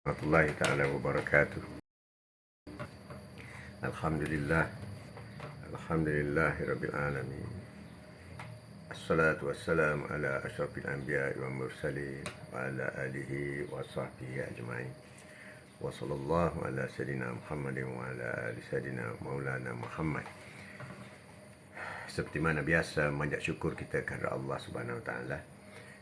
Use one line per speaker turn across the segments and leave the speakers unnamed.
Warahmatullahi taala wabarakatuh. Alhamdulillah. Alhamdulillahirabbil alamin. Assalatu wassalamu ala asyrafil anbiya'i wal mursalin wa ala alihi wa sahbihi ajma'in. Wa sallallahu ala sayyidina Muhammadin wa ala ali sayyidina Maulana Muhammad. Seperti mana biasa, manjat syukur kita kepada Allah Subhanahu wa taala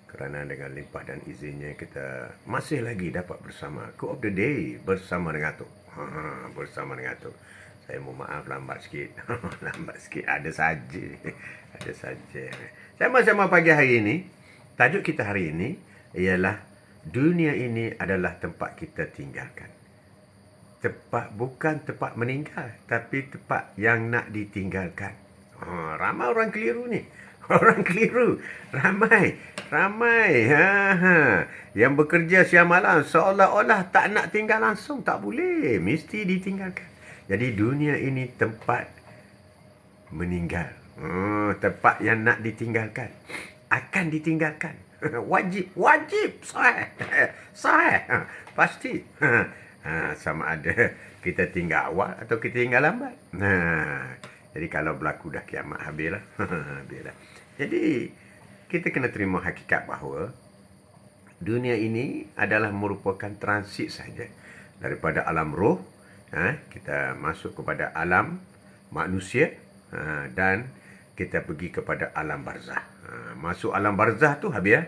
kerana dengan limpah dan izinnya kita masih lagi dapat bersama Quote of the Day bersama dengan Atuk. Bersama dengan Atuk. Saya mohon maaf lambat sikit. Lambat sikit. Ada saja. Ada saja. Sama-sama pagi hari ini, tajuk kita hari ini ialah dunia ini adalah tempat kita tinggalkan. Bukan tempat meninggal, tapi tempat yang nak ditinggalkan. Ramai orang keliru ni. Orang keliru. Ramai. Yang bekerja siang malam seolah-olah tak nak tinggal langsung. Tak boleh. Mesti ditinggalkan. Jadi dunia ini tempat meninggal. Tempat yang nak ditinggalkan. Akan ditinggalkan. Wajib. Sahih. Pasti. Sama ada kita tinggal awal atau kita tinggal lambat. Jadi kalau berlaku dah kiamat, habislah. Habislah. Jadi kita kena terima hakikat bahawa dunia ini adalah merupakan transit saja daripada alam roh, kita masuk kepada alam manusia, dan kita pergi kepada alam barzah. Masuk alam barzah tu habis.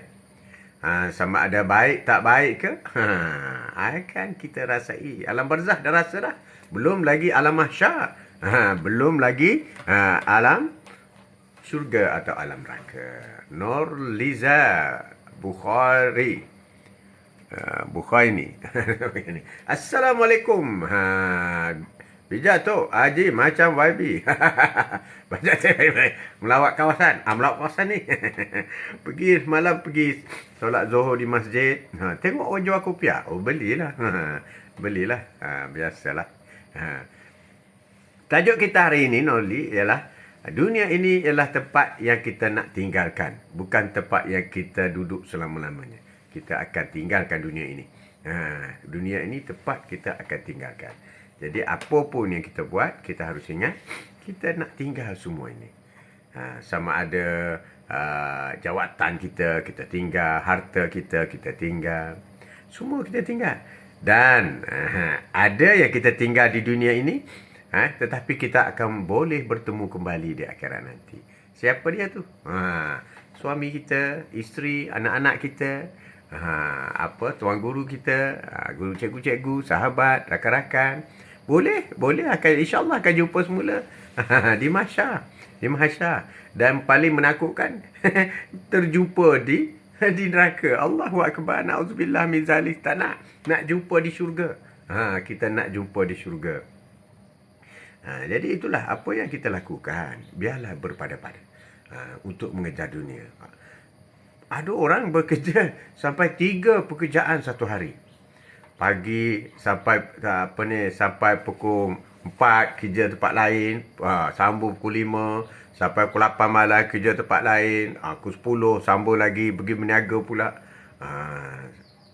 Sama ada baik tak baik ke, akan kita rasai. Alam barzah dah rasa dah. Belum lagi alam mahsyar. Belum lagi alam syurga atau alam neraka. Nurliza Bukhari. Bukhari. Assalamualaikum. Bijak tu, Haji macam YB. Banyak saya melawat kawasan. Melawat kawasan ni. Malam pergi solat Zuhur di masjid. Tengok orang jual kopiah. Belilah. Belilah. Biasalah. Tajuk kita hari ini, Noli, ialah dunia ini ialah tempat yang kita nak tinggalkan. Bukan tempat yang kita duduk selama-lamanya. Kita akan tinggalkan dunia ini. Dunia ini tempat kita akan tinggalkan. Jadi apa pun yang kita buat, kita harus ingat, kita nak tinggal semua ini. Sama ada jawatan kita tinggal, harta kita tinggal. Semua kita tinggal. Dan ada yang kita tinggal di dunia ini, tetapi kita akan boleh bertemu kembali di akhirat nanti. Siapa dia tu? Suami kita, isteri, anak-anak kita, tuan guru kita, guru cikgu-cikgu, sahabat, rakan-rakan. Boleh akan insya-Allah akan jumpa semula di mahsyar. Dan paling menakutkan terjumpa di neraka. Allahu akbar. Nauzubillah min zalik. Tak nak jumpa di syurga. Kita nak jumpa di syurga. Jadi itulah apa yang kita lakukan. Biarlah berpada-pada untuk mengejar dunia. Ada orang bekerja sampai 3 pekerjaan satu hari. Pagi sampai sampai pukul 4 kerja tempat lain, sambung pukul 5 sampai pukul 8 malam kerja tempat lain, pukul 10 sambung lagi pergi berniaga pula.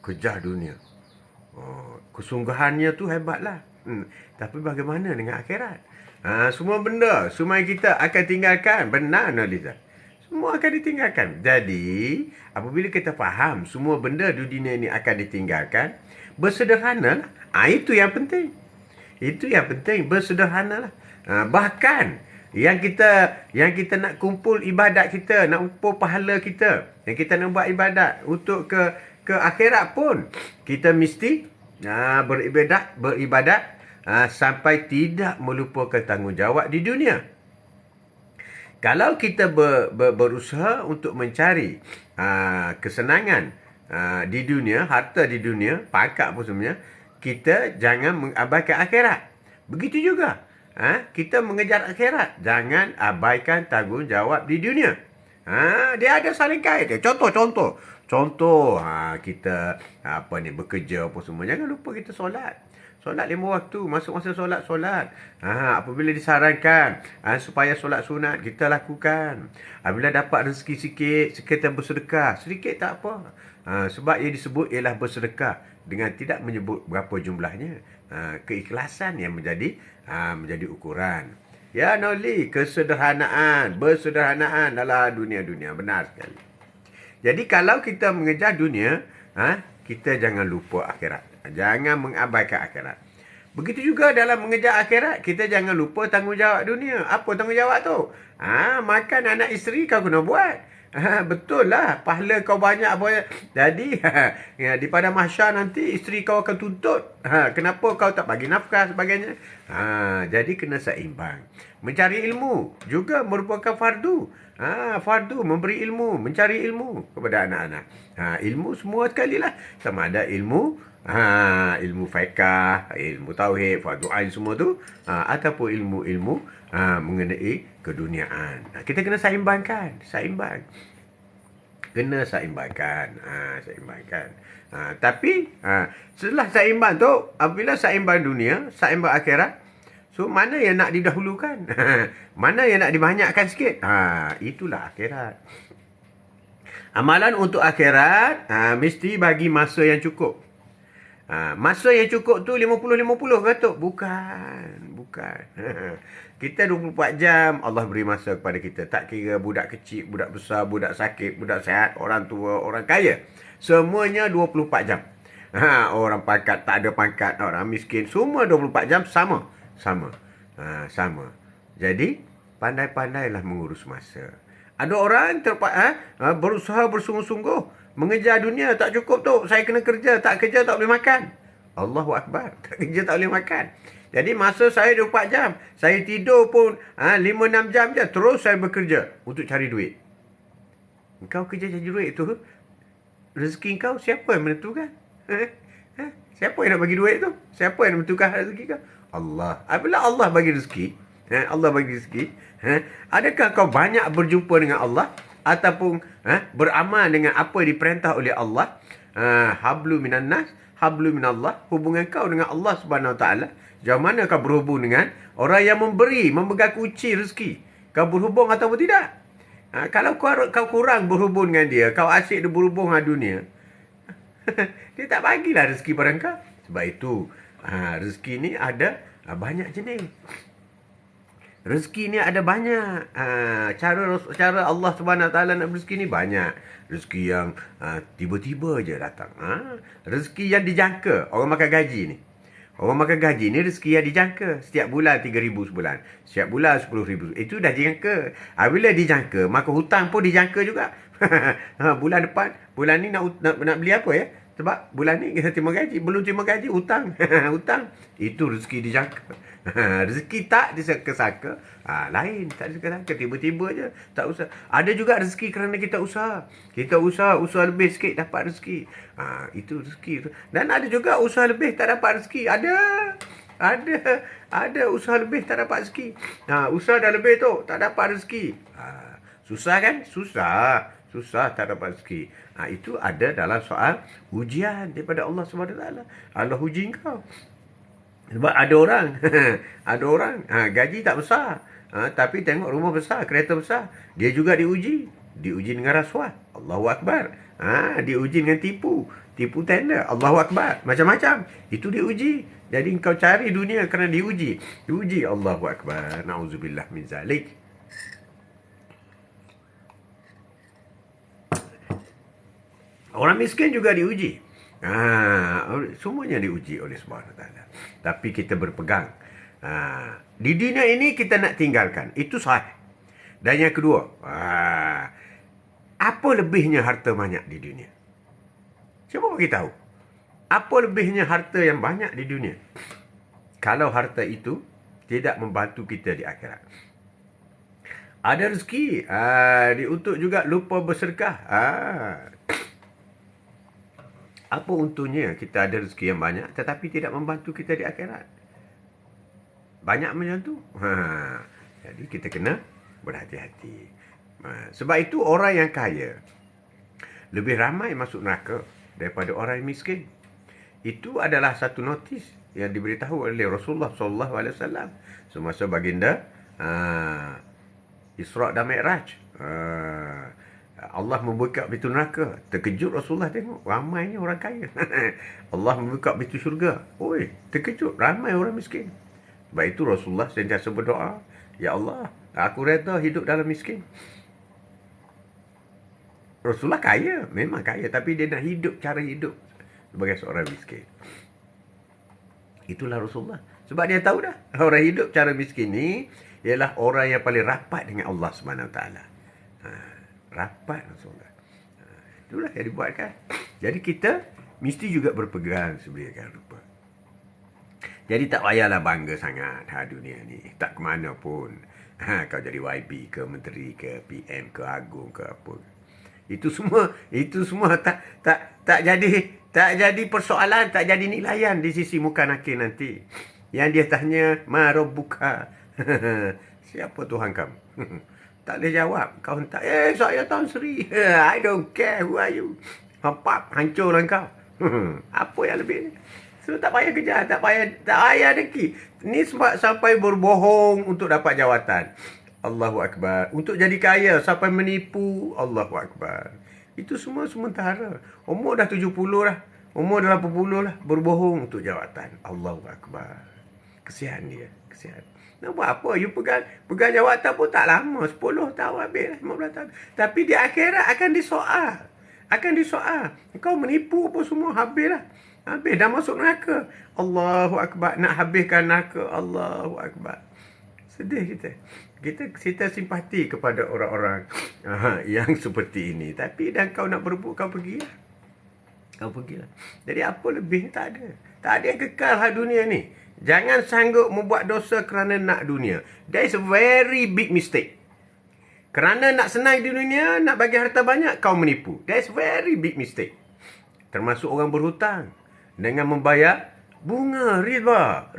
Kejar dunia. Kesungguhannya tu hebatlah. Tapi bagaimana dengan akhirat? Semua benda, semua yang kita akan tinggalkan. Benar, Nolita. Semua akan ditinggalkan. Jadi, apabila kita faham semua benda di dunia ini akan ditinggalkan, bersederhana. Itu yang penting. Itu yang penting, bersederhana lah. Bahkan yang kita nak kumpul ibadat kita, nak kumpul pahala kita, yang kita nak buat ibadat untuk ke akhirat pun, kita mesti beribadat sampai tidak melupakan tanggungjawab di dunia. Kalau kita berusaha untuk mencari kesenangan di dunia, harta di dunia, pangkat pun sebenarnya, kita jangan mengabaikan akhirat. Begitu juga, kita mengejar akhirat, jangan abaikan tanggungjawab di dunia. Dia ada saling kait. Contoh. Contoh, kita bekerja apa semua. Jangan lupa kita solat. Solat 5 waktu. Masuk masa solat. Apabila disarankan supaya solat sunat, kita lakukan. Apabila dapat rezeki sikit, kita bersedekah. Sedikit tak apa. Sebab yang disebut ialah bersedekah dengan tidak menyebut berapa jumlahnya. Keikhlasan yang menjadi ukuran. Ya Noli, bersederhanaan dalam dunia-dunia. Benar sekali. Jadi kalau kita mengejar dunia, kita jangan lupa akhirat. Jangan mengabaikan akhirat. Begitu juga dalam mengejar akhirat, kita jangan lupa tanggungjawab dunia. Apa tanggungjawab tu? Makan anak isteri kau kena buat. Betul lah. Pahala kau banyak apa. Jadi, di pada mahsyar nanti isteri kau akan tuntut. Kenapa kau tak bagi nafkah sebagainya. Jadi kena seimbang. Mencari ilmu juga merupakan fardu. Fardu memberi ilmu, mencari ilmu kepada anak-anak. Ilmu semua sekali lah. Sama ada ilmu fiqh, ilmu tauhid, fardu ain semua tu, ataupun ilmu-ilmu mengenai keduniaan. Kita kena seimbangkan. Kena seimbangkan. Tapi setelah seimbang tu, apabila seimbang dunia, seimbang akhirat, so mana yang nak didahulukan? Mana yang nak dibanyakkan sikit? Itulah akhirat. Amalan untuk akhirat mesti bagi masa yang cukup. Masa yang cukup tu 50-50 kata? Bukan. Kita 24 jam Allah beri masa kepada kita. Tak kira budak kecil, budak besar, budak sakit, budak sihat, orang tua, orang kaya. Semuanya 24 jam. Orang pangkat, tak ada pangkat, orang miskin, semua 24 jam sama. Sama. Jadi, pandai-pandailah mengurus masa. Ada orang berusaha bersungguh-sungguh. Mengejar dunia tak cukup tu. Saya kena kerja. Tak kerja tak boleh makan. Allahu Akbar. Tak kerja tak boleh makan. Jadi masa saya 24 jam. Saya tidur pun 5-6 jam je. Terus saya bekerja untuk cari duit. Engkau kerja cari duit tu. Rezeki kau siapa yang menentukan? Siapa yang nak bagi duit tu? Siapa yang menentukan rezeki kau? Allah. Apabila Allah bagi rezeki. Adakah kau banyak berjumpa dengan Allah? Ataupun beramal dengan apa yang diperintah oleh Allah. Hablu minan nas, hablu minallah. Hubungan kau dengan Allah Subhanahu Wa Taala. Jauh mana kau berhubung dengan orang yang memegang kunci rezeki? Kau berhubung atau tidak? Kalau kau kurang berhubung dengan dia, kau asyik dia berhubung dengan dunia, dia tak bagilah rezeki pada kau. Sebab itu rezeki ni ada banyak jenis. Rezeki ni ada banyak. Cara Allah Subhanahu Taala nak rezeki ni banyak. Rezeki yang tiba-tiba je datang. Rezeki yang dijangka. Orang makan gaji ni. Orang makan gaji ni rezeki yang dijangka. Setiap bulan 3,000 sebulan. Setiap bulan 10,000. Itu dah dijangka. Bila dijangka, maka hutang pun dijangka juga. Bulan depan, bulan ni nak beli apa ya? Sebab bulan ni kita terima gaji. Belum terima gaji, hutang. Hutang. Itu rezeki dijangka. Rezeki tak disangka-sangka. Lain. Tak disangka-sangka. Tiba-tiba je. Tak usah. Ada juga rezeki kerana kita usaha. Kita usaha lebih sikit dapat rezeki. Itu rezeki. Dan ada juga usaha lebih tak dapat rezeki. Ada usaha lebih tak dapat rezeki. Usaha dah lebih tu. Tak dapat rezeki. Susah kan? Susah tak dapat rezeki. Itu ada dalam soal ujian daripada Allah SWT. Allah uji kau. Sebab ada orang gaji tak besar. Tapi tengok rumah besar, kereta besar. Dia juga diuji. Diuji dengan rasuah. Allahu Akbar. Diuji dengan tipu tender. Allahu Akbar. Macam-macam. Itu diuji. Jadi kau cari dunia kerana diuji. Allahu Akbar. Na'udzubillah min zalik. Orang miskin juga diuji. Semuanya diuji oleh Subhanahu Wa Taala. Tapi kita berpegang. Di dunia ini kita nak tinggalkan. Itu sahih. Dan yang kedua, apa lebihnya harta banyak di dunia? Cuba bagi tahu. Apa lebihnya harta yang banyak di dunia? Kalau harta itu tidak membantu kita di akhirat. Ada rezeki, diutuk juga lupa bersedekah. Apa untungnya kita ada rezeki yang banyak tetapi tidak membantu kita di akhirat? Banyak macam tu. Jadi kita kena berhati-hati. Sebab itu orang yang kaya lebih ramai masuk neraka daripada orang yang miskin. Itu adalah satu notis yang diberitahu oleh Rasulullah SAW semasa baginda Isra' dan Mi'raj. Allah membuka pintu neraka. Terkejut Rasulullah tengok ramainya orang kaya. Allah membuka pintu syurga. Oi, terkejut ramai orang miskin. Sebab itu Rasulullah sentiasa berdoa, ya Allah, aku reda hidup dalam miskin. Rasulullah kaya, memang kaya, tapi dia nak hidup cara hidup sebagai seorang miskin. Itulah Rasulullah. Sebab dia tahu dah, orang hidup cara miskin ni ialah orang yang paling rapat dengan Allah SWT. Rapat Rasulullah. Itulah yang dibuatkan. Jadi kita mesti juga berpegang sebenarnya rupa. Jadi tak payahlah bangga sangat dunia ni. Tak ke mana pun. Kau jadi YB ke, menteri ke, PM ke, agung ke apa. Itu semua tak jadi persoalan, tak jadi nilaian di sisi muka nakir nanti. Yang dia tanya, ma rabbuka? Siapa Tuhan kamu? Tak boleh jawab. Kau hentak, saya Tan Sri. I don't care who are you. Hempap, hancurlah kau. Apa yang lebih ni? So tak payah kejar, tak payah deki. Ni sebab sampai berbohong untuk dapat jawatan. Allahu Akbar. Untuk jadi kaya sampai menipu. Allahu Akbar. Itu semua sementara. Umur dah 70 dah. Umur dah 80 lah. Berbohong untuk jawatan. Allahu Akbar. Kesian dia. Kesian. Nak buat apa? You pegang jawatan pun tak lama. 10 tahun habis lah. 15 tahun. Tapi di akhirat akan disoal. Kau menipu apa semua. Habis lah. Habis dah masuk neraka. Allahu Akbar. Nak habiskan neraka. Allahu Akbar. Sedih kita. Kita simpati kepada orang-orang yang seperti ini. Tapi dan kau nak berbuat, kau pergilah. Jadi apa lebih? Tak ada. Tak ada yang kekal dunia ni. Jangan sanggup membuat dosa kerana nak dunia. That is a very big mistake. Kerana nak senang di dunia, nak bagi harta banyak, kau menipu. That is very big mistake. Termasuk orang berhutang. Dengan membayar bunga, riba.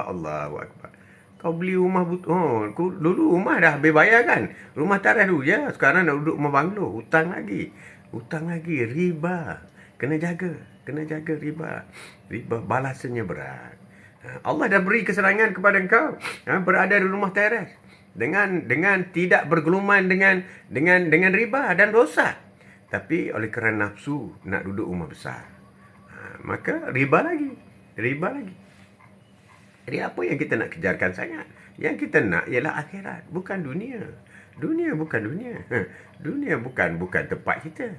Allahu Akbar. Kau beli rumah dulu rumah dah habis bayar kan. Rumah tarikh dulu ya. Sekarang nak duduk rumah banglo. Hutang lagi. Riba. Kena jaga riba. Riba balasannya berat. Allah dah beri kesenangan kepada engkau. Berada di rumah teres. Dengan tidak bergeluman dengan riba dan dosa. Tapi oleh kerana nafsu nak duduk rumah besar. Maka riba lagi. Jadi apa yang kita nak kejarkan sangat? Yang kita nak ialah akhirat, bukan dunia. Dunia bukan dunia. Dunia bukan tempat kita.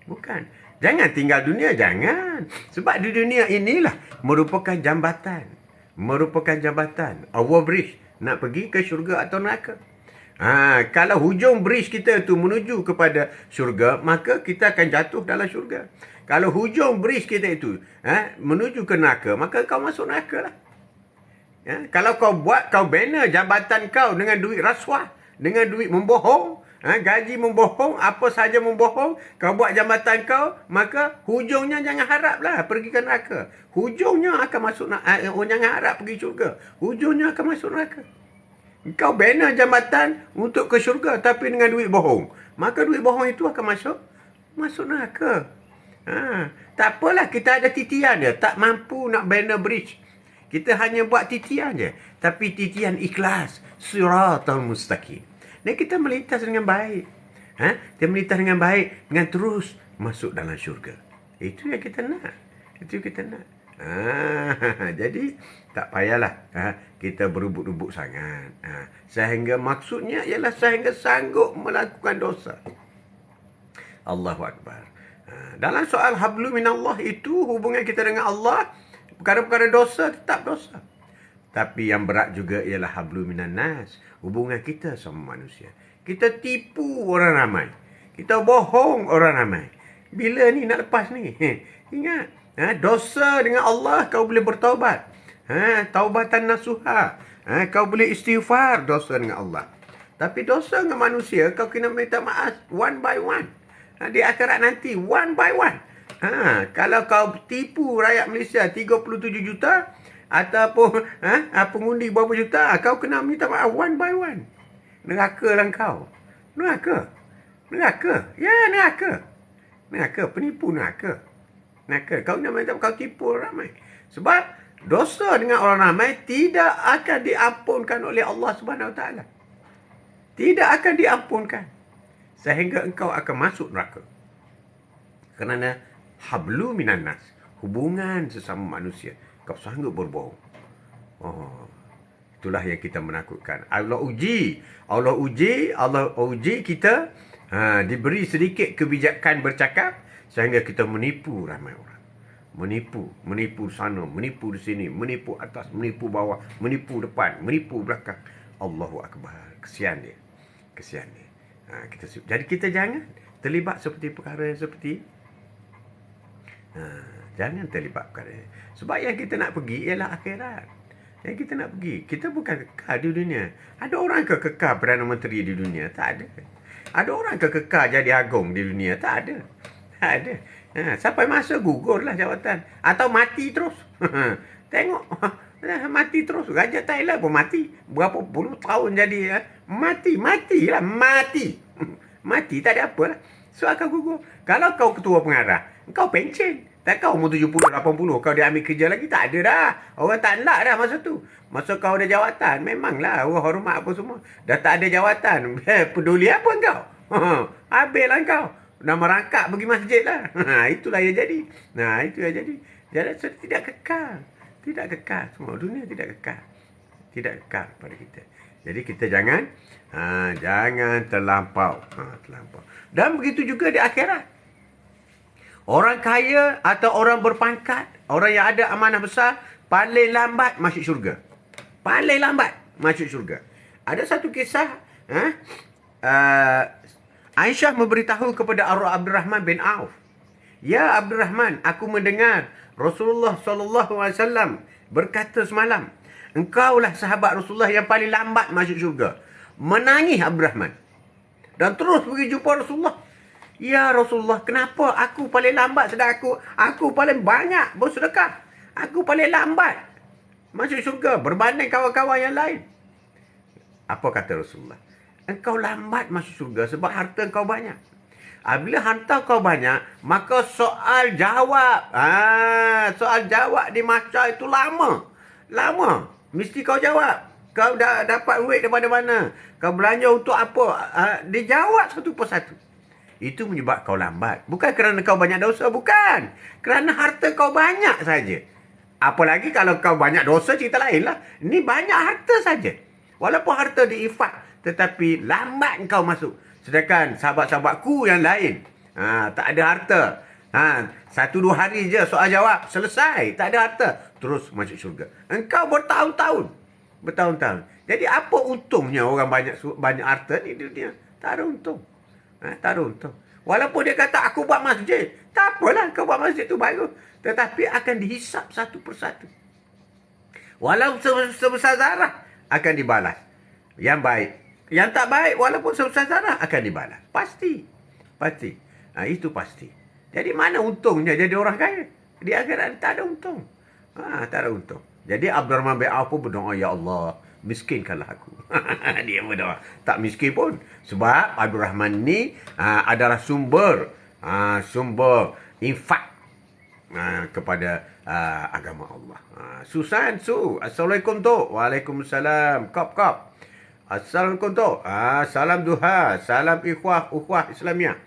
Bukan. Jangan tinggal dunia, jangan. Sebab di dunia inilah merupakan jambatan. Overbridge. Nak pergi ke syurga atau neraka. Kalau hujung bridge kita tu menuju kepada syurga, maka kita akan jatuh dalam syurga. Kalau hujung bridge kita itu menuju ke neraka, maka kau masuk neraka lah. Kalau kau bina jabatan kau dengan duit rasuah, dengan duit membohong, gaji membohong, apa saja membohong, kau buat jabatan kau, maka hujungnya jangan haraplah pergi ke neraka. Hujungnya akan masuk jangan harap pergi syurga. Hujungnya akan masuk neraka. Kau bina jabatan untuk ke syurga tapi dengan duit bohong, maka duit bohong itu akan masuk neraka. Tak apalah, kita ada titian dia, tak mampu nak bina bridge. Kita hanya buat titian je. Tapi titian ikhlas. Siratal mustaqim. Dan kita melintas dengan baik. Kita melintas dengan baik. Dengan terus masuk dalam syurga. Itu yang kita nak. Jadi, tak payahlah kita berubuk-ubuk sangat. Sehingga maksudnya ialah sehingga sanggup melakukan dosa. Allahu Akbar. Dalam soal hablu minallah itu, hubungan kita dengan Allah, perkara-perkara dosa tetap dosa. Tapi yang berat juga ialah hablu minan nas. Hubungan kita sama manusia. Kita tipu orang ramai. Kita bohong orang ramai. Bila ni nak lepas ni? Ingat. Dosa dengan Allah kau boleh bertaubat. Taubatan nasuha. Kau boleh istighfar dosa dengan Allah. Tapi dosa dengan manusia kau kena minta maaf one by one. Di akhirat nanti one by one. Kalau kau tipu rakyat Malaysia 37 juta ataupun pengundi berapa juta, kau kena minta maaf one by one. Neraka lah kau. Neraka. Ya, neraka. Penipu neraka. Kau nak minta kau tipu orang ramai. Sebab dosa dengan orang ramai tidak akan diampunkan oleh Allah Subhanahu Wa Taala. Tidak akan diampunkan. Sehingga engkau akan masuk neraka. Kerana hablu minan nas. Hubungan sesama manusia. Kau sanggup berbohong. Itulah yang kita menakutkan. Allah uji kita. Diberi sedikit kebijakan bercakap. Sehingga kita menipu ramai orang. Menipu sana, menipu di sini, menipu atas, menipu bawah, menipu depan, menipu belakang. Allahu Akbar. Kesian dia. Jadi kita jangan terlibat seperti perkara seperti jangan terlibat perkara. Sebab yang kita nak pergi ialah akhirat. Yang kita nak pergi, kita bukan kekal di dunia. Ada orang kekal Perdana Menteri di dunia? Tak ada. Ada orang kekal jadi agung di dunia? Tak ada. Sampai masa gugurlah jawatan. Atau mati terus. Tengok. Mati terus. Raja Thailand pun mati. Berapa puluh tahun jadi. Matilah. Mati. Tak ada apa lah. So akan gugur. Kalau kau ketua pengarah, kau pencen. Tak kau umur 70, 80. Kau dia ambil kerja lagi. Tak ada dah. Orang tak nak dah masa tu. Masa kau ada jawatan. Memanglah. Orang hormat apa semua. Dah tak ada jawatan. Peduli apa kau? Habislah kau. Dah merangkak pergi masjid lah. Itulah yang jadi. Itu yang jadi. Jadi tidak kekal. Tidak kekal. Semua dunia tidak kekal. Tidak kekal pada kita. Jadi kita jangan terlampau. Dan begitu juga di akhirat. Orang kaya atau orang berpangkat, orang yang ada amanah besar, paling lambat masuk syurga. Paling lambat masuk syurga. Ada satu kisah, Aisyah memberitahu kepada Abdurrahman bin Auf. Ya Abdurrahman, aku mendengar Rasulullah SAW berkata semalam, engkaulah sahabat Rasulullah yang paling lambat masuk syurga. Menangis Abdurrahman. Dan terus pergi jumpa Rasulullah. Ya Rasulullah, kenapa aku paling lambat sedang aku paling banyak bersedekah. Aku paling lambat masuk syurga berbanding kawan-kawan yang lain. Apa kata Rasulullah? Engkau lambat masuk syurga sebab harta engkau banyak. Bila harta kau banyak, maka soal jawab di mahsyar itu lama. Mesti kau jawab. Kau dah dapat duit daripada mana? Kau belanja untuk apa? Dijawab satu persatu. Itu menyebab kau lambat. Bukan kerana kau banyak dosa, bukan. Kerana harta kau banyak saja. Apalagi kalau kau banyak dosa, cerita lain lah. Ini banyak harta saja. Walaupun harta diinfak, tetapi lambat kau masuk. Sedangkan sahabat-sahabatku yang lain, tak ada harta. 1-2 hari je soal jawab, selesai. Tak ada harta. Terus masuk syurga. Engkau bertahun-tahun. Jadi apa untungnya orang banyak harta ni di dunia? Tak ada untung. Tak ada untung. Walaupun dia kata aku buat masjid, tak apalah kau buat masjid tu bagus. Tetapi akan dihisap satu persatu. Walau sebesar zarah akan dibalas. Yang baik. Yang tak baik walaupun sebesar zarah akan dibalas. Pasti. Itu pasti. Jadi mana untungnya jadi orang kaya? Di akhirat tak ada untung. Tak ada untung. Jadi Abdurrahman bin Auf pun berdoa, ya Allah, miskinkanlah aku. Dia berdoa. Tak miskin pun. Sebab Abdurrahman ni adalah sumber infak kepada agama Allah. Susan, Assalamualaikum tu. Waalaikumsalam. Kop. Assalamualaikum tu. Salam duha. Salam ukhwah Islamiah.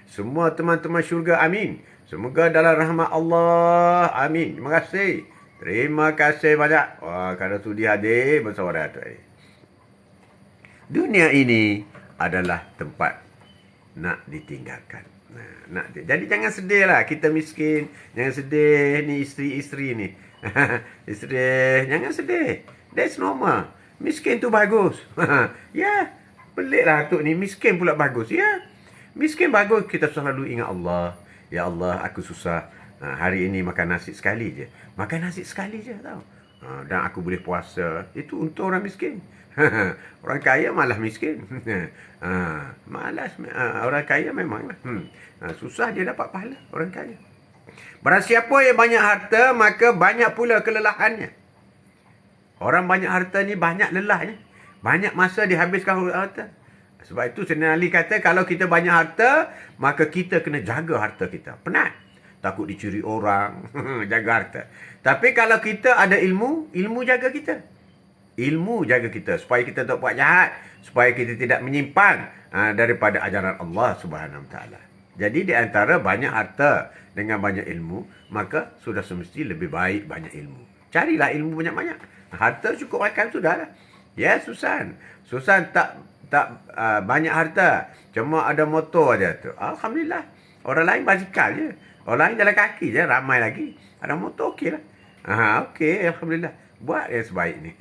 Semua teman-teman syurga, amin. Semoga dalam rahmat Allah, amin. Terima kasih banyak. Kerana sudi hadir bersama Datuk. Dunia ini adalah tempat nak ditinggalkan. Jadi jangan sedih lah kita miskin. Jangan sedih ni isteri-isteri ni. Isteri, jangan sedih. That's normal. Miskin tu bagus. Ya, pelik lah Datuk ni. Miskin pula bagus. Ya, miskin bagus. Kita selalu ingat Allah. Ya Allah, aku susah. Hari ini makan nasi sekali je. Tau. Dan aku boleh puasa. Itu untuk orang miskin. Orang kaya malah miskin. Malas. Orang kaya memanglah. Susah dia dapat pahala. Orang kaya. Barang siapa yang banyak harta, maka banyak pula kelelahannya. Orang banyak harta ni banyak lelahnya. Banyak masa dihabiskan harta. Sebab itu Sayyidina Ali kata, kalau kita banyak harta, maka kita kena jaga harta kita. Penat. Takut dicuri orang. Jaga harta. Tapi kalau kita ada ilmu, ilmu jaga kita. Ilmu jaga kita. Supaya kita tak buat jahat. Supaya kita tidak menyimpang daripada ajaran Allah Subhanahu Wa Taala. Jadi di antara banyak harta dengan banyak ilmu, maka sudah semestinya lebih baik banyak ilmu. Carilah ilmu banyak-banyak. Harta cukup makan sudahlah. Ya, Susan. Susan tak banyak harta. Cuma ada motor aja tu. Alhamdulillah. Orang lain basikal je. Orang lain jalan kaki je. Ramai lagi. Ada motor okey lah. Okey. Alhamdulillah. Buat yang sebaik ni.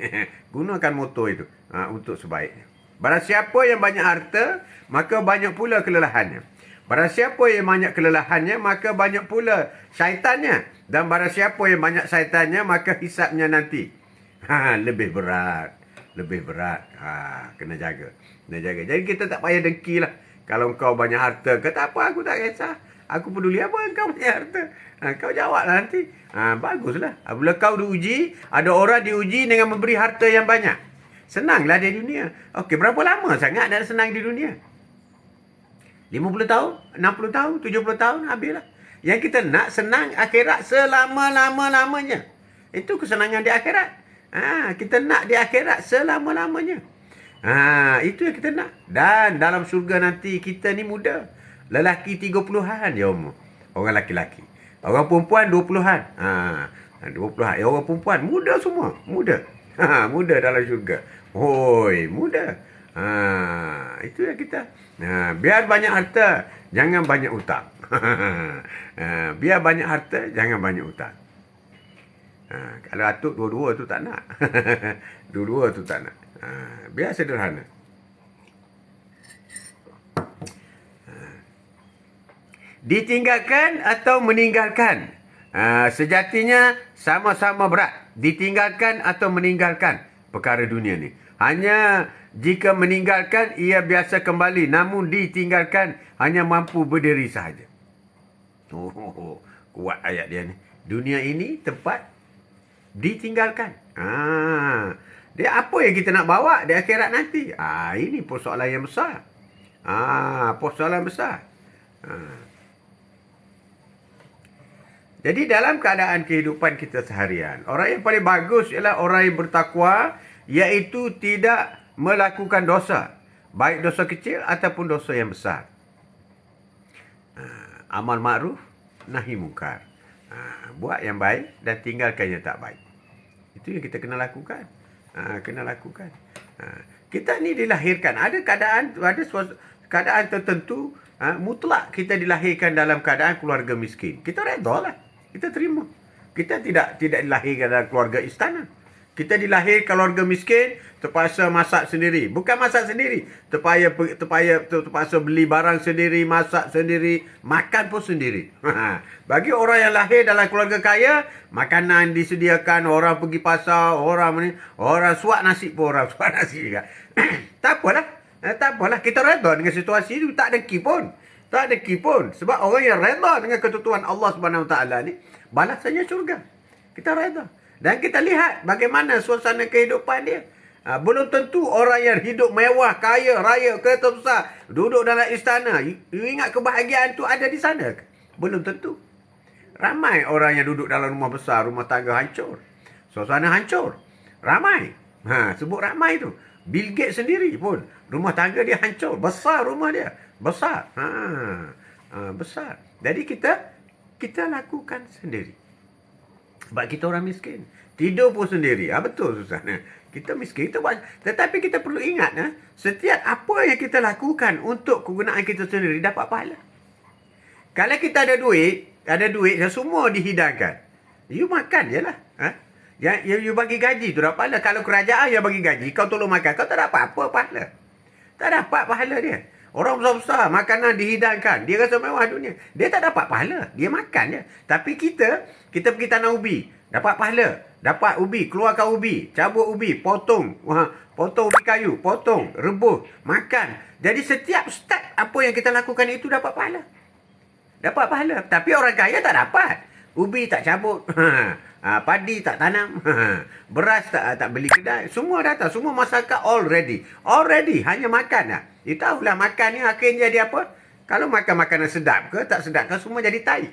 Gunakan motor itu untuk sebaiknya. Barang siapa yang banyak harta, maka banyak pula kelelahannya. Barang siapa yang banyak kelelahannya, maka banyak pula syaitannya. Dan barang siapa yang banyak syaitannya, maka hisapnya nanti lebih berat. Lebih berat. Kena jaga. Kena jaga. Jadi kita tak payah dengki lah. Kalau kau banyak harta, kata apa, aku tak kisah. Aku peduli apa kau banyak harta. Kau jawablah nanti. Baguslah. Bila kau diuji, ada orang diuji dengan memberi harta yang banyak. Senanglah di dunia. Okey, berapa lama sangat nak senang di dunia? 50 tahun, 60 tahun, 70 tahun, habislah. Yang kita nak senang akhirat selama-lama-lamanya. Itu kesenangan di akhirat. Kita nak di akhirat selama-lamanya. Itu yang kita nak. Dan dalam syurga nanti kita ni muda. Lelaki 30-an je umur. Orang laki-laki. Orang perempuan 20-an. 20-an. Orang perempuan muda semua. Muda. Muda dalam syurga. Hoi, muda. Itu yang kita. Biar banyak harta, jangan banyak utang. Biar banyak harta, jangan banyak utang. Kalau atuk dua-dua tu tak nak. Dua-dua tu tak nak. Biar sederhana. Ditinggalkan atau meninggalkan. Sejatinya sama-sama berat. Ditinggalkan atau meninggalkan perkara dunia ni. Hanya jika meninggalkan, ia biasa kembali. Namun ditinggalkan, hanya mampu berdiri sahaja. Kuat ayat dia ni. Dunia ini tempat ditinggalkan. Dia apa yang kita nak bawa di akhirat nanti? Ini persoalan yang besar. Persoalan besar. Jadi dalam keadaan kehidupan kita seharian, orang yang paling bagus ialah orang yang bertakwa, iaitu tidak melakukan dosa, baik dosa kecil ataupun dosa yang besar. Amal ma'ruf, nahi mungkar. Buat yang baik dan tinggalkan yang tak baik. Itu yang kita kena lakukan. Kena lakukan. Kita ni dilahirkan, ada keadaan tertentu, mutlak kita dilahirkan dalam keadaan keluarga miskin. Kita redha lah. Kita terima. Kita tidak dilahirkan dalam keluarga istana. Kita dilahir keluarga miskin, terpaksa masak sendiri. Bukan masak sendiri. Terpaksa beli barang sendiri, masak sendiri, makan pun sendiri. Bagi orang yang lahir dalam keluarga kaya, makanan disediakan, orang pergi pasar, orang suap nasi pun orang suap nasi juga. Tak apalah. Kita redha dengan situasi itu. Tak dengki pun. Tak dengki pun. Sebab orang yang redha dengan ketentuan Allah Subhanahu Wa Taala ni, balasannya syurga. Kita redha. Dan kita lihat bagaimana suasana kehidupan dia. Belum tentu orang yang hidup mewah, kaya, raya, kereta besar, duduk dalam istana. You ingat kebahagiaan tu ada di sana? Belum tentu. Ramai orang yang duduk dalam rumah besar, rumah tangga hancur. Suasana hancur. Ramai. Sebut ramai tu. Bill Gates sendiri pun, rumah tangga dia hancur. Besar rumah dia. Besar. Besar. Jadi kita lakukan sendiri. Sebab kita orang miskin. Tidur pun sendiri. Betul, Susan. Kita miskin. Tetapi kita perlu ingat, setiap apa yang kita lakukan untuk kegunaan kita sendiri dapat pahala. Kalau kita ada duit dan semua dihidangkan, you makan je lah. You bagi gaji tu dapat pahala. Kalau kerajaan yang bagi gaji, kau tolong makan, kau tak dapat apa pahala. Tak dapat pahala dia. Orang besar-besar, makanan dihidangkan. Dia rasa mewah dunia. Dia tak dapat pahala. Dia makan je. Tapi kita pergi tanam ubi. Dapat pahala. Dapat ubi. Keluarkan ubi. Cabut ubi. Potong. Potong ubi kayu. Potong. Rebus. Makan. Jadi setiap step apa yang kita lakukan itu dapat pahala. Dapat pahala. Tapi orang kaya tak dapat. Ubi tak cabut. Padi tak tanam. Beras tak beli kedai. Semua datang. Semua masyarakat already. Hanya makan lah. Tahulah makan ni akhirnya jadi apa? Kalau makan makanan sedap ke tak sedap ke, semua jadi tai.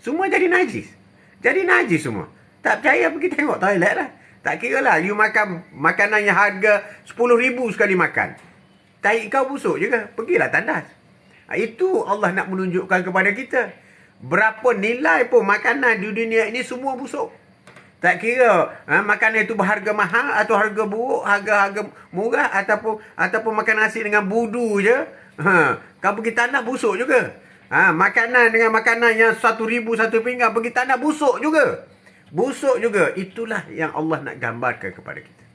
Semua jadi najis. Jadi najis semua. Tak percaya pergi tengok toilet lah. Tak kira lah you makan makanan yang harga 10,000 sekali makan. Tai kau busuk juga. Pergilah tandas. Itu Allah nak menunjukkan kepada kita. Berapa nilai pun makanan di dunia ini semua busuk. Tak kira makanan itu berharga mahal atau harga buruk, harga murah ataupun makan nasi dengan budu je. Kau pergi tandas busuk juga. Makanan dengan makanan yang 1,000 satu pinggan pergi tandas busuk juga. Busuk juga. Itulah yang Allah nak gambarkan kepada kita.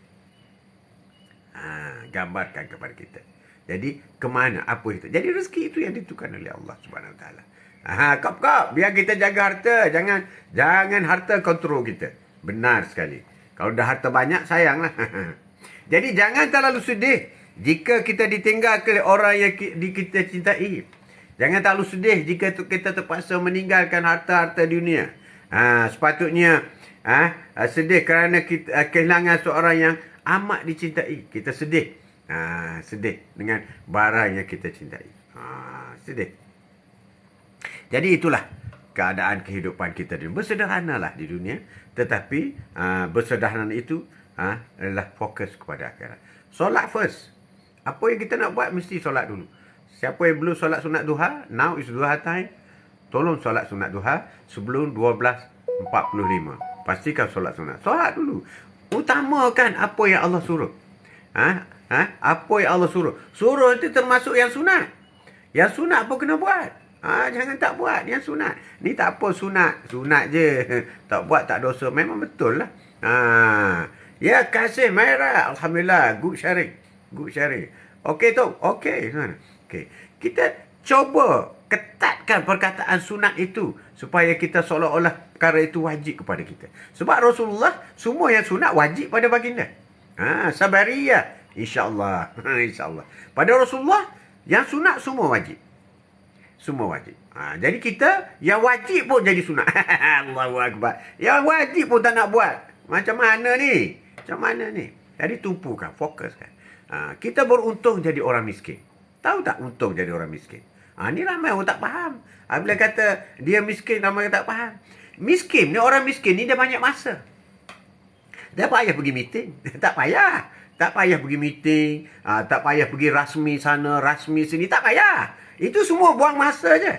Gambarkan kepada kita. Jadi, kemana? Apa itu? Jadi, rezeki itu yang ditentukan oleh Allah Subhanahu Wa Taala. Kop. Biar kita jaga harta. Jangan harta kontrol kita. Benar sekali. Kalau dah harta banyak, sayanglah. Jadi, jangan terlalu sedih jika kita ditinggalkan oleh orang yang kita cintai. Jangan terlalu sedih jika kita terpaksa meninggalkan harta-harta dunia. Sepatutnya sedih kerana kita kehilangan seorang yang amat dicintai. Kita sedih. Sedih dengan barang yang kita cintai. Sedih. Jadi itulah keadaan kehidupan kita di dunia. Bersederhanalah di dunia. Tetapi bersederhana itu adalah fokus kepada akhirat. Solat first. Apa yang kita nak buat mesti solat dulu. Siapa yang belum solat sunat duha, now is duha time. Tolong solat sunat duha sebelum 12.45. Pastikan solat sunat. Solat dulu. Utamakan apa yang Allah suruh. Apa yang Allah suruh. Suruh itu termasuk yang sunat. Yang sunat pun kena buat. Jangan tak buat yang sunat. Ni tak apa sunat. Sunat je. Tak buat tak dosa. Memang betul lah. Ya, kasih merah. Alhamdulillah. Good sharing. Okey tu. Okey. Kita coba ketatkan perkataan sunat itu. Supaya kita seolah-olah perkara itu wajib kepada kita. Sebab Rasulullah, semua yang sunat wajib pada baginda. Sabariyah. InsyaAllah. Pada Rasulullah, yang sunat semua wajib. Jadi kita, yang wajib pun jadi sunat. Allahu Akbar. Yang wajib pun tak nak buat. Macam mana ni? Jadi tumpukan, fokuskan. Kita beruntung jadi orang miskin. Tahu tak untung jadi orang miskin? Ni ramai orang tak faham. Bila kata dia miskin, ramai orang tak faham. Miskin ni, orang miskin ni dia banyak masa. Dia payah pergi meeting. Tak payah pergi meeting. Tak payah pergi rasmi sana, rasmi sini. Tak payah. Itu semua buang masa je.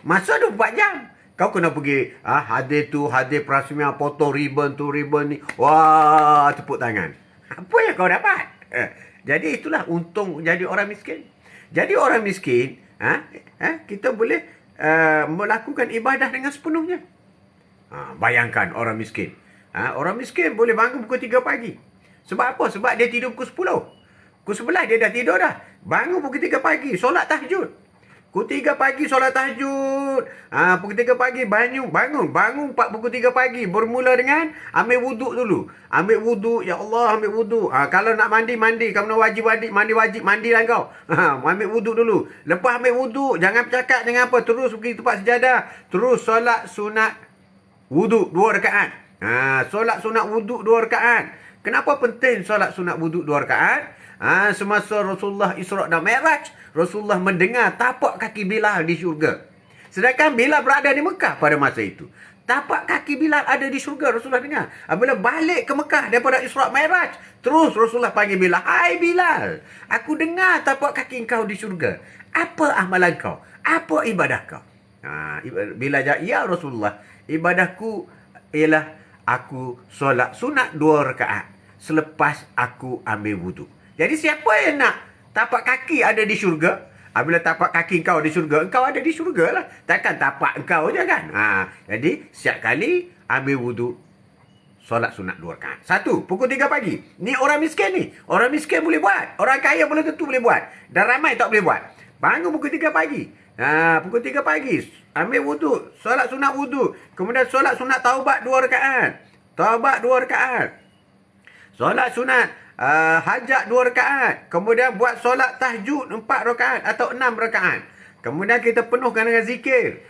Masa 24 jam. Kau kena pergi hadir tu, hadir perasmian, potong ribbon tu, ribbon ni. Wah, tepuk tangan. Apa yang kau dapat? Jadi itulah untung jadi orang miskin. Jadi orang miskin, kita boleh melakukan ibadah dengan sepenuhnya. Bayangkan orang miskin. Orang miskin boleh bangun pukul 3 pagi. Sebab apa? Sebab dia tidur pukul 10. Pukul 11 dia dah tidur dah. Bangun pukul 3 pagi, solat tahajud. Pukul 3 pagi solat tahajud. Pukul 3 pagi bangun pukul 3 pagi. Bermula dengan ambil wuduk dulu. Ambil wuduk, ya Allah, ambil wuduk. Kalau nak mandi. Kamu nak wajib, mandilah kau. Ambil wuduk dulu. Lepas ambil wuduk, jangan bercakap dengan apa. Terus pergi tempat sejadah. Terus solat sunat wuduk 2 rakaat. Solat sunat wuduk 2 rakaat. Kenapa penting solat sunat wuduk 2 rakaat? Semasa Rasulullah Isra' dan Mi'raj, Rasulullah mendengar tapak kaki Bilal di syurga. Sedangkan Bilal berada di Mekah pada masa itu. Tapak kaki Bilal ada di syurga, Rasulullah dengar. Apabila balik ke Mekah daripada Isra' Mi'raj, terus Rasulullah panggil Bilal. Hai Bilal, aku dengar tapak kaki kau di syurga. Apa amalan kau? Apa ibadah kau? Bilal jawab, ya Rasulullah, ibadahku ialah aku solat sunat 2 rakaat selepas aku ambil wuduk. Jadi siapa yang nak tapak kaki ada di syurga? Bila tapak kaki kau di syurga, engkau ada di syurga lah. Takkan tapak engkau je kan? Jadi siap kali ambil wuduk, solat sunat 2 rakaat. 1, pukul 3 pagi. Ni orang miskin ni. Orang miskin boleh buat. Orang kaya boleh tentu boleh buat. Dan ramai tak boleh buat. Bangun pukul 3 pagi. Pukul 3 pagi. Ambil wuduk. Solat sunat wuduk. Kemudian solat sunat taubat 2 rakaat. Solat sunat hajat 2 rakaat. Kemudian buat solat tahajud 4 rakaat atau 6 rakaat. Kemudian kita penuhkan dengan zikir.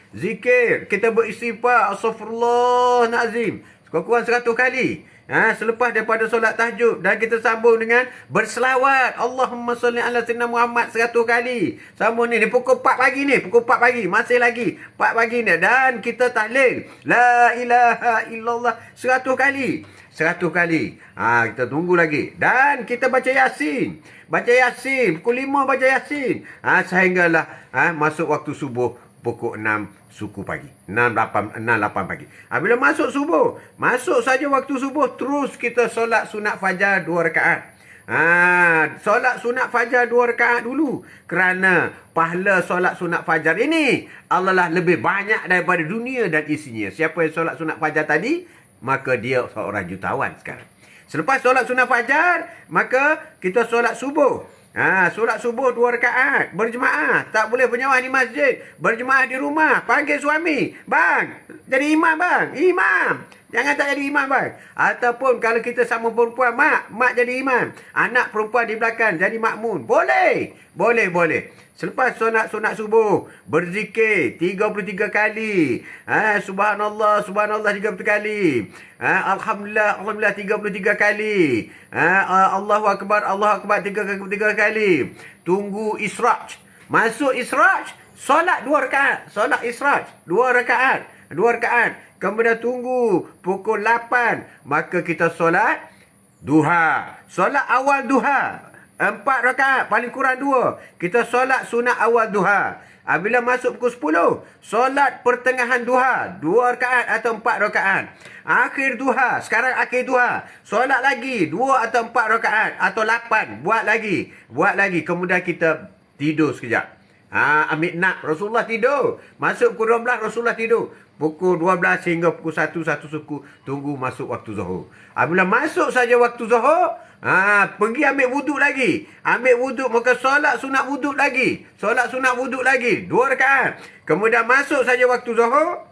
Kita beristighfar, astaghfirullahalazim. Kurang-kurang 100 kali. Selepas daripada solat tahajud, dan kita sambung dengan berselawat. Allahumma salli ala sayyidina Muhammad 100 kali. Sambung ni pukul 4 pagi ni. Pukul 4 pagi. Masih lagi 4 pagi ni. Dan kita tahlil. La ilaha illallah 100 kali. 100 kali. Kita tunggu lagi. Dan kita baca Yasin. Baca Yasin. Pukul 5 baca Yasin. Sehinggalah masuk waktu subuh pukul 6 suku pagi. 6, 8 pagi. Bila masuk subuh. Masuk saja waktu subuh. Terus kita solat sunat fajar 2 rakaat. Solat sunat fajar 2 rakaat dulu. Kerana pahala solat sunat fajar ini Allah lah lebih banyak daripada dunia dan isinya. Siapa yang solat sunat fajar tadi, maka dia seorang jutawan sekarang. Selepas solat sunat fajar, maka kita solat subuh. Solat subuh 2 rakaat. Berjemaah. Tak boleh berjemaah di masjid. Berjemaah di rumah. Panggil suami. Bang, jadi imam bang. Imam. Jangan tak jadi imam bang. Ataupun kalau kita sama perempuan, mak jadi imam. Anak perempuan di belakang jadi makmun. Boleh. Boleh. Selepas solat sunat subuh, berzikir 33 kali. Subhanallah 33 kali. Alhamdulillah 33 kali. Allahu Akbar 33 kali. Tunggu Isra'. Masuk Isra', solat 2 rakaat. Solat Isra' 2 rakaat. 2 rakaat. Kemudian tunggu pukul 8. Maka kita solat duha. Solat awal duha. 4 rakaat, paling kurang 2. Kita solat sunat awal duha. Bila masuk pukul 10, solat pertengahan duha. 2 rakaat atau 4 rakaat. Akhir duha, sekarang akhir duha. Solat lagi 2 atau 4 rakaat atau 8. Buat lagi. Kemudian kita tidur sekejap. Ambil nap. Rasulullah tidur. Masuk pukul 12, Rasulullah tidur. Pukul 12 hingga pukul 1, satu suku. Tunggu masuk waktu zuhur. Bila masuk saja waktu zuhur, pergi ambil wuduk lagi. Ambil wuduk, maka solat sunat wuduk lagi. 2 rakaat. Kemudian masuk saja waktu zuhur.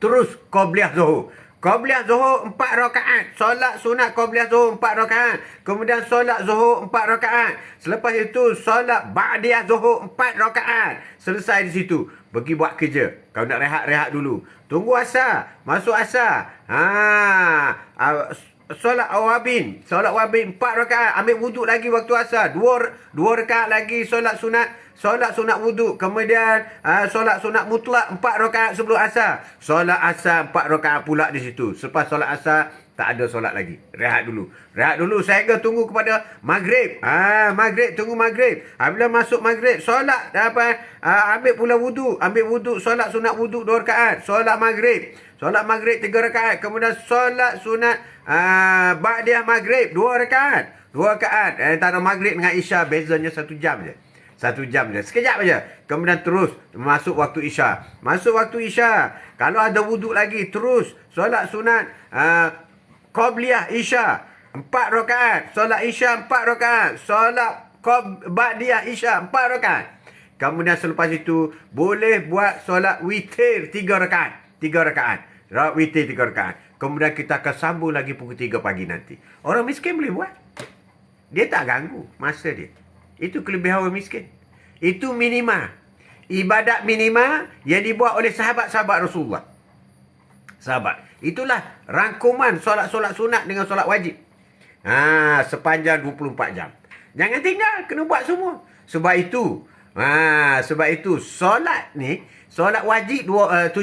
Terus qabliyah zuhur. Qabliyah zuhur 4 rakaat. Solat sunat qabliyah zuhur 4 rakaat. Kemudian solat zuhur 4 rakaat. Selepas itu solat ba'diyah zuhur 4 rakaat. Selesai di situ. Pergi buat kerja. Kau nak rehat dulu. Tunggu asar. Masuk asar. Solat awabin 4 rakaat. Ambil wuduk lagi waktu asar. 2 rakaat lagi solat sunat wuduk. Kemudian solat sunat mutlak 4 rakaat sebelum asar. Solat asar 4 rakaat pula di situ. Selepas solat asar tak ada solat lagi. Rehat dulu sehingga tunggu kepada maghrib. Tunggu maghrib. Bila masuk maghrib, solat ambil pula wuduk. Solat sunat wuduk 2 rakaat. Solat maghrib 3 rakaat. Kemudian solat sunat ba'diyah maghrib 2 rakaat. 2 rakaat. Antara maghrib dengan isya bezanya 1 jam je. 1 jam je. Sekejap aja. Kemudian terus masuk waktu isya. Kalau ada wuduk lagi, terus solat sunat qabliyah isya 4 rakaat. Solat isya 4 rakaat. Solat ba'diyah isya 4 rakaat. Kemudian selepas itu boleh buat solat witir 3 rakaat. 3 rakaat. Witir 3 rakaat. Kemudian kita akan sambung lagi pukul 3 pagi nanti. Orang miskin boleh buat. Dia tak ganggu masa dia. Itu kelebihan orang miskin. Itu minima. Ibadat minima yang dibuat oleh sahabat-sahabat Rasulullah. Itulah rangkuman solat-solat sunat dengan solat wajib. Sepanjang 24 jam. Jangan tinggal, kena buat semua. Sebab itu solat ni, solat wajib 17,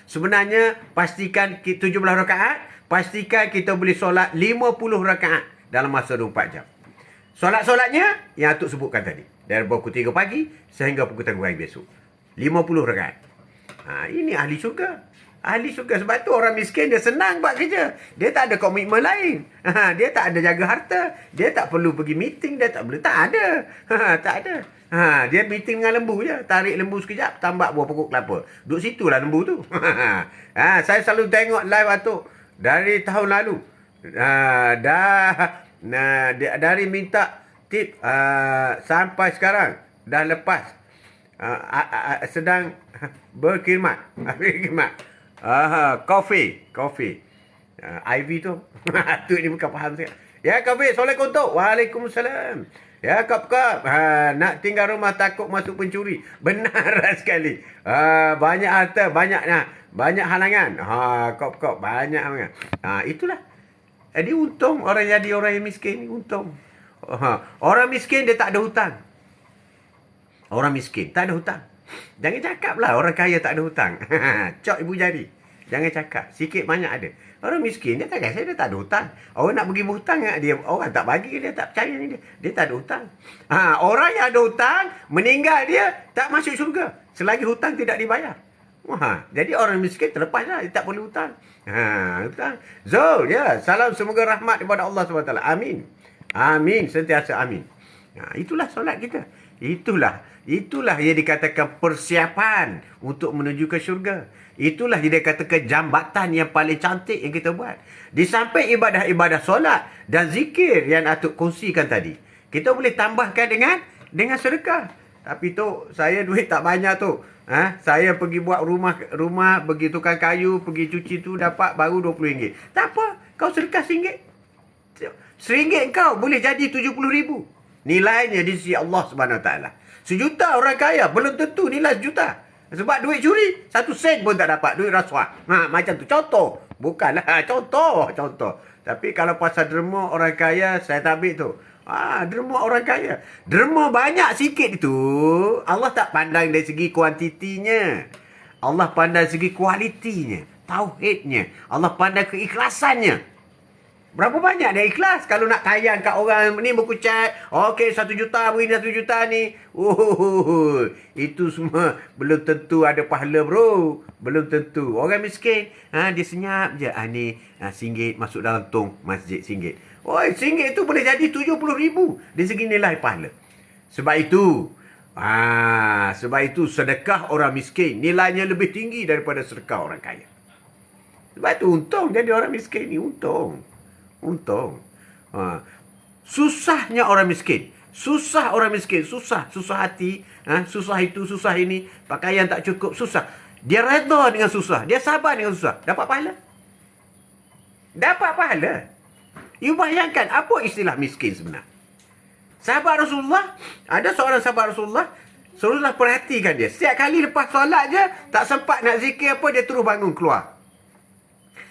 sebenarnya pastikan 17 rakaat, pastikan kita boleh solat 50 rakaat dalam masa 24 jam. Solat-solatnya yang Atuk sebutkan tadi. Dari pukul 3 pagi sehingga pukul 3 pagi besok. 50 rakaat. Ini ahli syurga. Sebab tu orang miskin dia senang buat kerja. Dia tak ada komitmen lain. Dia tak ada jaga harta. Dia tak perlu pergi meeting. Dia tak ada. Dia meeting dengan lembu je. Tarik lembu sekejap, tambak buah pokok kelapa. Duduk situlah lembu tu. Saya selalu tengok live Atuk dari tahun lalu. Dari minta tip sampai sekarang dah lepas sedang berkhidmat. Kopi. IV tu. Tu ni bukan faham saya. Ya, Kopi. Assalamualaikum tu. Waalaikumsalam. Ya, kop-kop. Nak tinggal rumah takut masuk pencuri. Benar sekali. Banyak harta, banyak halangan. Kop-kop, banyak halangan. Itulah. Jadi untung orang jadi orang yang miskin ni, untung. Orang miskin dia tak ada hutang. Orang miskin tak ada hutang. Jangan cakap lah orang kaya tak ada hutang. Cok ibu jari. Jangan cakap. Sikit banyak ada. Orang miskin dia tak rasa dia tak ada hutang. Orang nak pergi berhutang dengan dia. Orang tak bagi dia tak percaya ni dia. Dia tak ada hutang. Orang yang ada hutang meninggal dia tak masuk syurga. Selagi hutang tidak dibayar. Jadi orang miskin terlepas lah. Dia tak boleh hutang. Hutang. Zul, ya. Salam semoga rahmat kepada Allah SWT. Amin. Amin. Sentiasa amin. Itulah solat kita. Itulah yang dikatakan persiapan untuk menuju ke syurga. Itulah yang dikatakan jambatan yang paling cantik yang kita buat. Di samping ibadah-ibadah solat dan zikir yang Atuk kongsikan tadi, kita boleh tambahkan dengan sedekah. Tapi tu, saya duit tak banyak tu. Saya pergi buat rumah pergi tukang kayu, pergi cuci tu dapat baru RM20. Tak apa, kau sedekah RM1. RM1 kau boleh jadi RM70,000. Nilainya di sisi Allah SWT. 1 juta orang kaya belum tentu nilai 1 juta. Sebab duit curi 1 sen pun tak dapat. Duit rasuah. Macam tu. Contoh. Bukanlah contoh. Tapi kalau pasal derma orang kaya, saya tak ambil tu. Derma orang kaya. Derma banyak sikit itu, Allah tak pandang dari segi kuantitinya. Allah pandang dari segi kualitinya. Tauhidnya. Allah pandang keikhlasannya. Berapa banyak dia ikhlas kalau nak tayang kat orang ni buku chat. Okey 1 juta beri 1 juta ni. Itu semua belum tentu ada pahala bro. Belum tentu. Orang miskin dia senyap je. Ni RM1 masuk dalam tong masjid RM1. RM1 tu boleh jadi RM70,000 dari segi nilai pahala. Sebab itu sedekah orang miskin nilainya lebih tinggi daripada sedekah orang kaya. Sebab itu untung jadi orang miskin ni, untung. Susahnya orang miskin. Susah hati. Susah itu, susah ini. Pakaian tak cukup, susah. Dia redha dengan susah. Dia sabar dengan susah. Dapat pahala. You bayangkan apa istilah miskin sebenar. Sahabat Rasulullah, ada seorang sahabat Rasulullah perhatikan dia. Setiap kali lepas solat je, tak sempat nak zikir apa, dia terus bangun keluar.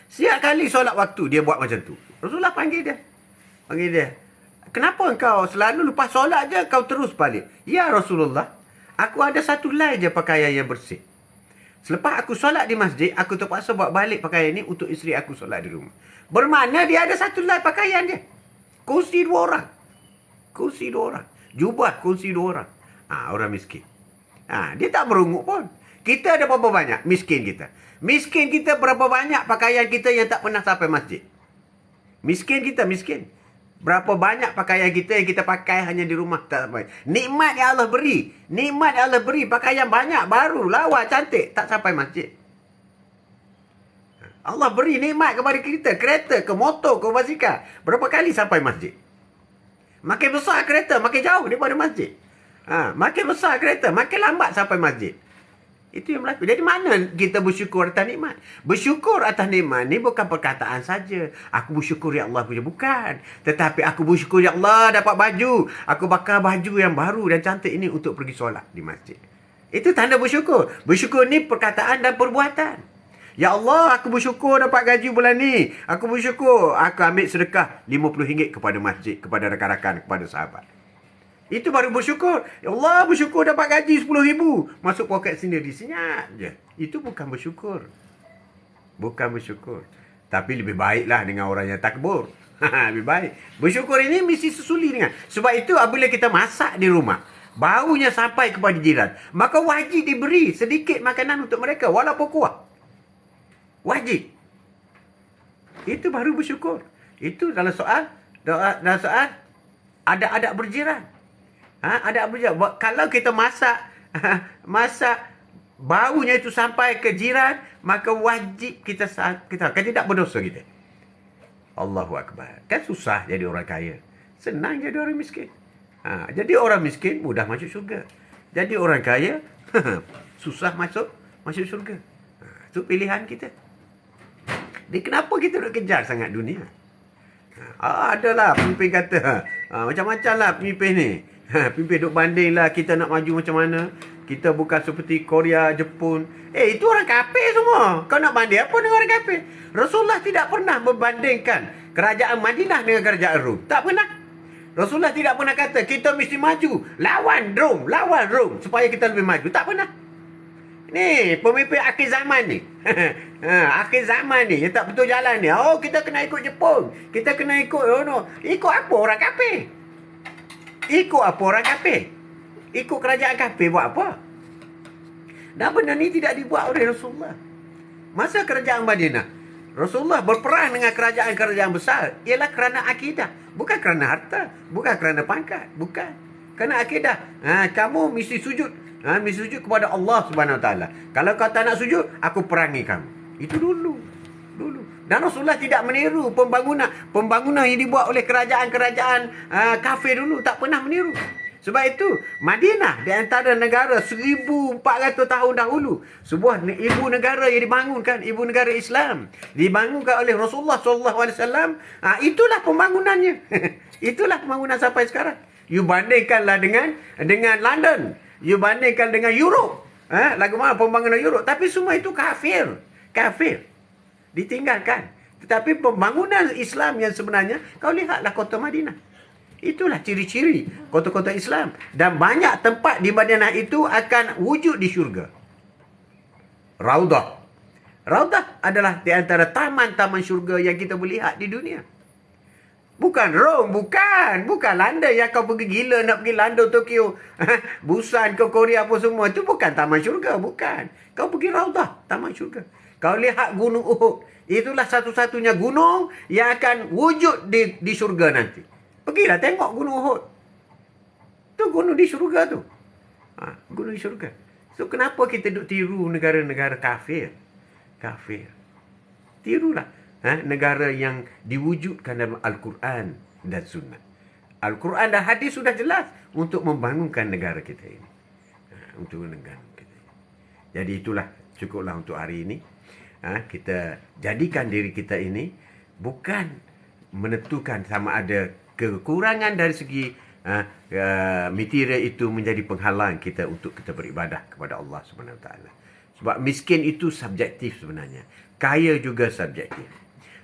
Setiap kali solat waktu, dia buat macam tu. Rasulullah panggil dia. Kenapa engkau selalu lepas solat je, kau terus balik? Ya Rasulullah, aku ada 1 helai je pakaian yang bersih. Selepas aku solat di masjid, aku terpaksa bawa balik pakaian ni untuk isteri aku solat di rumah. Bermakna dia ada 1 helai pakaian dia. Kursi 2 orang. Jubah kursi 2 orang. Orang miskin. Dia tak berungut pun. Kita ada berapa banyak miskin kita? Miskin kita berapa banyak pakaian kita yang tak pernah sampai masjid? Miskin. Berapa banyak pakaian kita yang kita pakai hanya di rumah tak sampai. Nikmat yang Allah beri. Pakaian banyak, baru, lawa, cantik. Tak sampai masjid. Allah beri nikmat kepada kita. Kereta ke motor ke basikal. Berapa kali sampai masjid? Makin besar kereta, makin jauh daripada masjid. Makin besar kereta, makin lambat sampai masjid. Itu yang berlaku. Jadi mana kita bersyukur atas nikmat? Bersyukur atas nikmat ni bukan perkataan saja. Aku bersyukur ya Allah punya, bukan. Tetapi aku bersyukur ya Allah dapat baju. Aku bakar baju yang baru dan cantik ini untuk pergi solat di masjid. Itu tanda bersyukur. Bersyukur ni perkataan dan perbuatan. Ya Allah, aku bersyukur dapat gaji bulan ni. Aku bersyukur. Aku ambil sedekah RM50 kepada masjid, kepada rakan-rakan, kepada sahabat. Itu baru bersyukur. Ya Allah, bersyukur dapat gaji RM10,000. Masuk poket sendiri, senyap je. Itu bukan bersyukur. Tapi lebih baiklah dengan orang yang takbur. Lebih baik. Bersyukur ini mesti sesuli dengan. Sebab itu apabila kita masak di rumah, baunya sampai kepada jiran, maka wajib diberi sedikit makanan untuk mereka, walaupun kuah. Wajib. Itu baru bersyukur. Itu dalam soal ada berjiran. Ada berjiran. Kalau kita masak baunya itu sampai ke jiran, maka wajib kita tidak berdosa kita. Allahu Akbar. Kan susah jadi orang kaya. Senang jadi orang miskin. Jadi orang miskin mudah masuk syurga. Jadi orang kaya susah masuk syurga. Itu pilihan kita. Jadi kenapa kita nak kejar sangat dunia? Adalah pemimpin kata, Macam-macam lah pemimpin ni. Pemimpin duk banding lah kita nak maju macam mana. Kita bukan seperti Korea, Jepun. Itu orang kafir semua. Kau nak banding apa dengan orang kafir? Rasulullah tidak pernah membandingkan kerajaan Madinah dengan kerajaan Rom. Tak pernah. Rasulullah tidak pernah kata kita mesti maju lawan Rom supaya kita lebih maju. Tak pernah. Ni pemimpin akhir zaman ni. Akhir zaman ni yang tak betul jalan ni. Oh, kita kena ikut Jepun. Kita kena ikut ikut apa orang kafir? Ikut apa orang kafir? Ikut kerajaan kafir buat apa? Dan benda ni tidak dibuat oleh Rasulullah. Masa kerajaan Madinah, Rasulullah berperang dengan kerajaan-kerajaan besar ialah kerana akidah, bukan kerana harta, bukan kerana pangkat, bukan. Kerana akidah. Kamu mesti sujud. Mesti sujud kepada Allah Subhanahu Wa Taala. Kalau kau tak nak sujud, aku perangi kamu. Itu dulu. Dan Rasulullah tidak meniru pembangunan yang dibuat oleh kerajaan-kerajaan kafir dulu, tak pernah meniru. Sebab itu Madinah di antara negara 1400 tahun dahulu, sebuah ibu negara yang dibangunkan, ibu negara Islam, dibangunkan oleh Rasulullah SAW. Itulah pembangunannya. Itulah pembangunan sampai sekarang. You bandingkanlah dengan London, you bandingkan dengan Europe. Lagu mana pembangunan Europe, tapi semua itu kafir. Ditinggalkan. Tetapi pembangunan Islam yang sebenarnya, kau lihatlah kota Madinah. Itulah ciri-ciri kota-kota Islam. Dan banyak tempat di Madinah itu akan wujud di syurga. Raudah adalah di antara taman-taman syurga yang kita boleh lihat di dunia. Bukan Rome, bukan London yang kau pergi gila nak pergi London, Tokyo, Busan ke Korea apa semua. Itu bukan taman syurga, bukan. Kau pergi Raudah, taman syurga. Kau lihat gunung Uhud. Itulah satu-satunya gunung yang akan wujud di syurga nanti. Pergilah tengok gunung Uhud. Tu gunung di syurga tu. Gunung di syurga. So kenapa kita duk tiru negara-negara kafir? Tirulah negara yang diwujudkan dalam Al-Quran dan Sunnah. Al-Quran dan hadis sudah jelas untuk membangunkan negara kita ini. Jadi itulah cukuplah untuk hari ini. Kita jadikan diri kita ini bukan menentukan sama ada kekurangan dari segi material itu menjadi penghalang kita untuk kita beribadah kepada Allah Subhanahu Wa Taala. Sebab miskin itu subjektif sebenarnya. Kaya juga subjektif.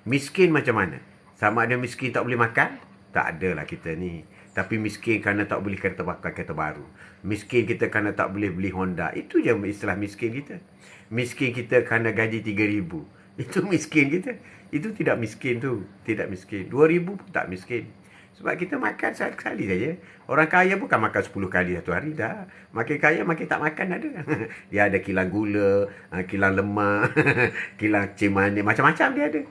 Miskin macam mana? Sama ada miskin tak boleh makan? Tak adalah kita ni. Tapi miskin kerana tak boleh kereta baru. Miskin kita kerana tak boleh beli Honda. Itu je istilah miskin kita. Miskin kita kerana gaji 3,000. Itu miskin kita. Itu tidak miskin tu. Tidak miskin. 2,000 pun tak miskin. Sebab kita makan sekali saja. Orang kaya bukan makan 10 kali satu hari dah. Makin kaya makin tak makan ada. Dia ada kilang gula, kilang lemak, kilang cemani, macam-macam dia ada.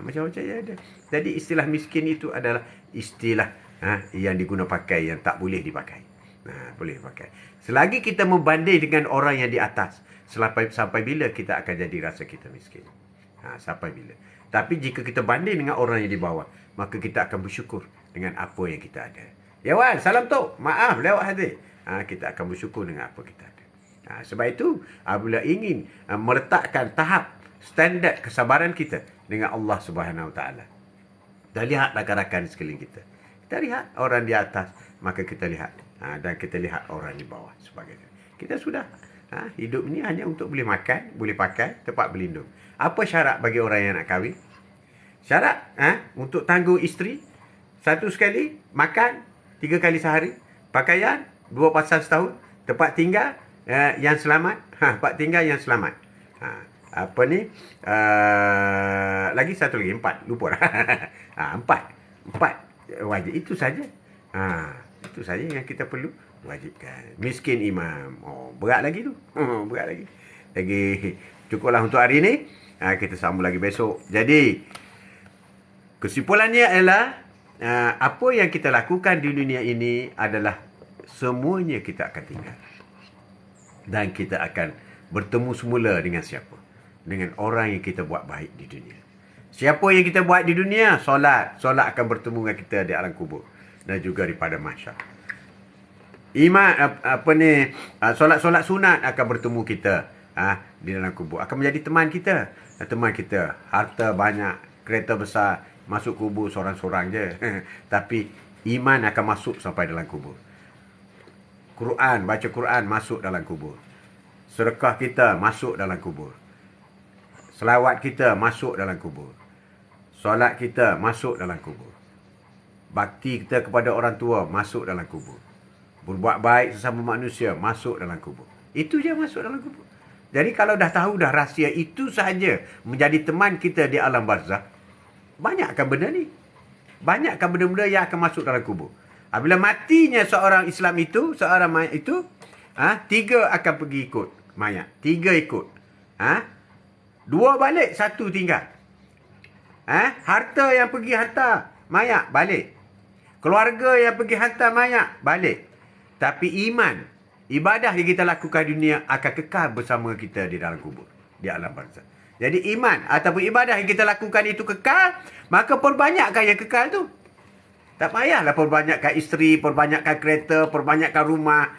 Macam-macam dia ada. Jadi istilah miskin itu adalah istilah yang diguna pakai, yang tak boleh dipakai. Boleh dipakai. Selagi kita membanding dengan orang yang di atas, sampai bila kita akan jadi rasa kita miskin? Sampai bila? Tapi jika kita banding dengan orang yang di bawah, maka kita akan bersyukur dengan apa yang kita ada. Ya Wan, salam Tok. Maaf lewat hati. Kita akan bersyukur dengan apa kita ada. Sebab itu, apabila ingin meletakkan tahap standard kesabaran kita dengan Allah Subhanahu Wa Taala, dan lihat rakan-rakan sekeliling kita. Kita lihat orang di atas, maka kita lihat. Dan kita lihat orang di bawah sebagainya. Kita sudah hidup ni hanya untuk boleh makan, boleh pakai, tempat berlindung. Apa syarat bagi orang yang nak kahwin? Syarat untuk tangguh isteri, satu sekali makan 3 kali sehari, pakaian 2 pasang setahun, tempat tinggal yang selamat, tempat tinggal yang selamat. Lagi satu lagi, 4, lupa dah. 4 wajib, itu saja. Itu saja yang kita perlu wajibkan. Miskin imam. Berat lagi tu. Berat lagi. Cukuplah untuk hari ini. Kita sambung lagi besok. Jadi kesimpulannya adalah apa yang kita lakukan di dunia ini adalah semuanya kita akan tinggal. Dan kita akan bertemu semula dengan siapa? Dengan orang yang kita buat baik di dunia. Siapa yang kita buat di dunia? Solat. Solat akan bertemu dengan kita di alam kubur. Dan juga di pada mahsyar. Solat-solat sunat akan bertemu kita di dalam kubur. Akan menjadi teman kita. Teman kita. Harta banyak, kereta besar, masuk kubur seorang-seorang je. Tapi Iman akan masuk sampai dalam kubur. Quran, baca Quran masuk dalam kubur. Sedekah kita masuk dalam kubur. Selawat kita masuk dalam kubur. Solat kita masuk dalam kubur. Bakti kita kepada orang tua masuk dalam kubur. Berbuat baik sesama manusia masuk dalam kubur. Itu je masuk dalam kubur. Jadi kalau dah tahu dah rahsia itu sahaja menjadi teman kita di alam barzakh, banyakkan benda ni. Banyakkan benda-benda yang akan masuk dalam kubur. Apabila matinya seorang Islam itu, seorang mayat itu, 3 akan pergi ikut mayat. 3 ikut. 2 balik, 1 tinggal. Harta yang pergi hantar mayat, balik. Keluarga yang pergi hantar mayat, balik. Tapi iman, ibadah yang kita lakukan di dunia akan kekal bersama kita di dalam kubur, di alam barzakh. Jadi iman ataupun ibadah yang kita lakukan itu kekal, maka perbanyakkan yang kekal tu. Tak payahlah perbanyakkan isteri, perbanyakkan kereta, perbanyakkan rumah.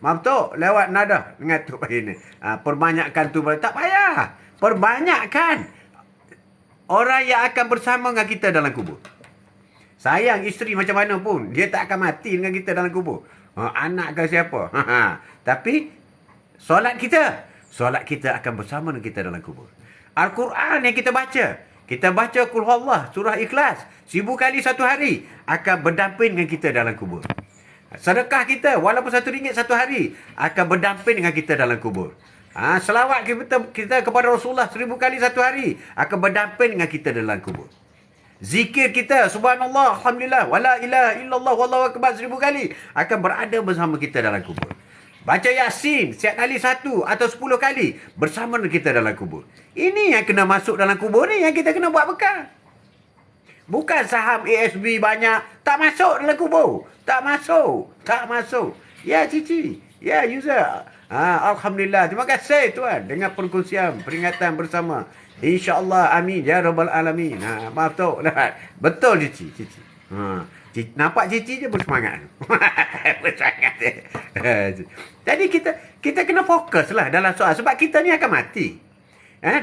Maaf tu, lewat nada dengan tu ini. Perbanyakkan tu, tak payah. Perbanyakkan orang yang akan bersama dengan kita dalam kubur. Sayang isteri macam mana pun, dia tak akan mati dengan kita dalam kubur. Anak ke siapa. Tapi solat kita akan bersama dengan kita dalam kubur. Al-Quran yang kita baca Qul Huwallah, surah Ikhlas 1000 kali satu hari, akan berdamping dengan kita dalam kubur. Sedekah kita walaupun RM1 satu hari akan berdamping dengan kita dalam kubur. Selawat kita kepada Rasulullah 1000 kali satu hari akan berdamping dengan kita dalam kubur. Zikir kita subhanallah, alhamdulillah, wala ilaha illallah, wallahu akbar 1000 kali akan berada bersama kita dalam kubur. Baca Yasin setiap kali 1 atau 10 kali bersama dengan kita dalam kubur. Ini yang kena masuk dalam kubur ni, yang kita kena buat bekal. Bukan saham ASB banyak, tak masuk dalam kubur. Tak masuk. Ya Cici, ya user. Alhamdulillah, terima kasih tuan dengan perkongsian peringatan bersama. InsyaAllah, amin ya rabbal alamin. Maaf tu lah. Betul Cici. Nampak Cici je bersemangat. Bersemangat. Jadi kita kena fokus lah dalam soal. Sebab kita ni akan mati.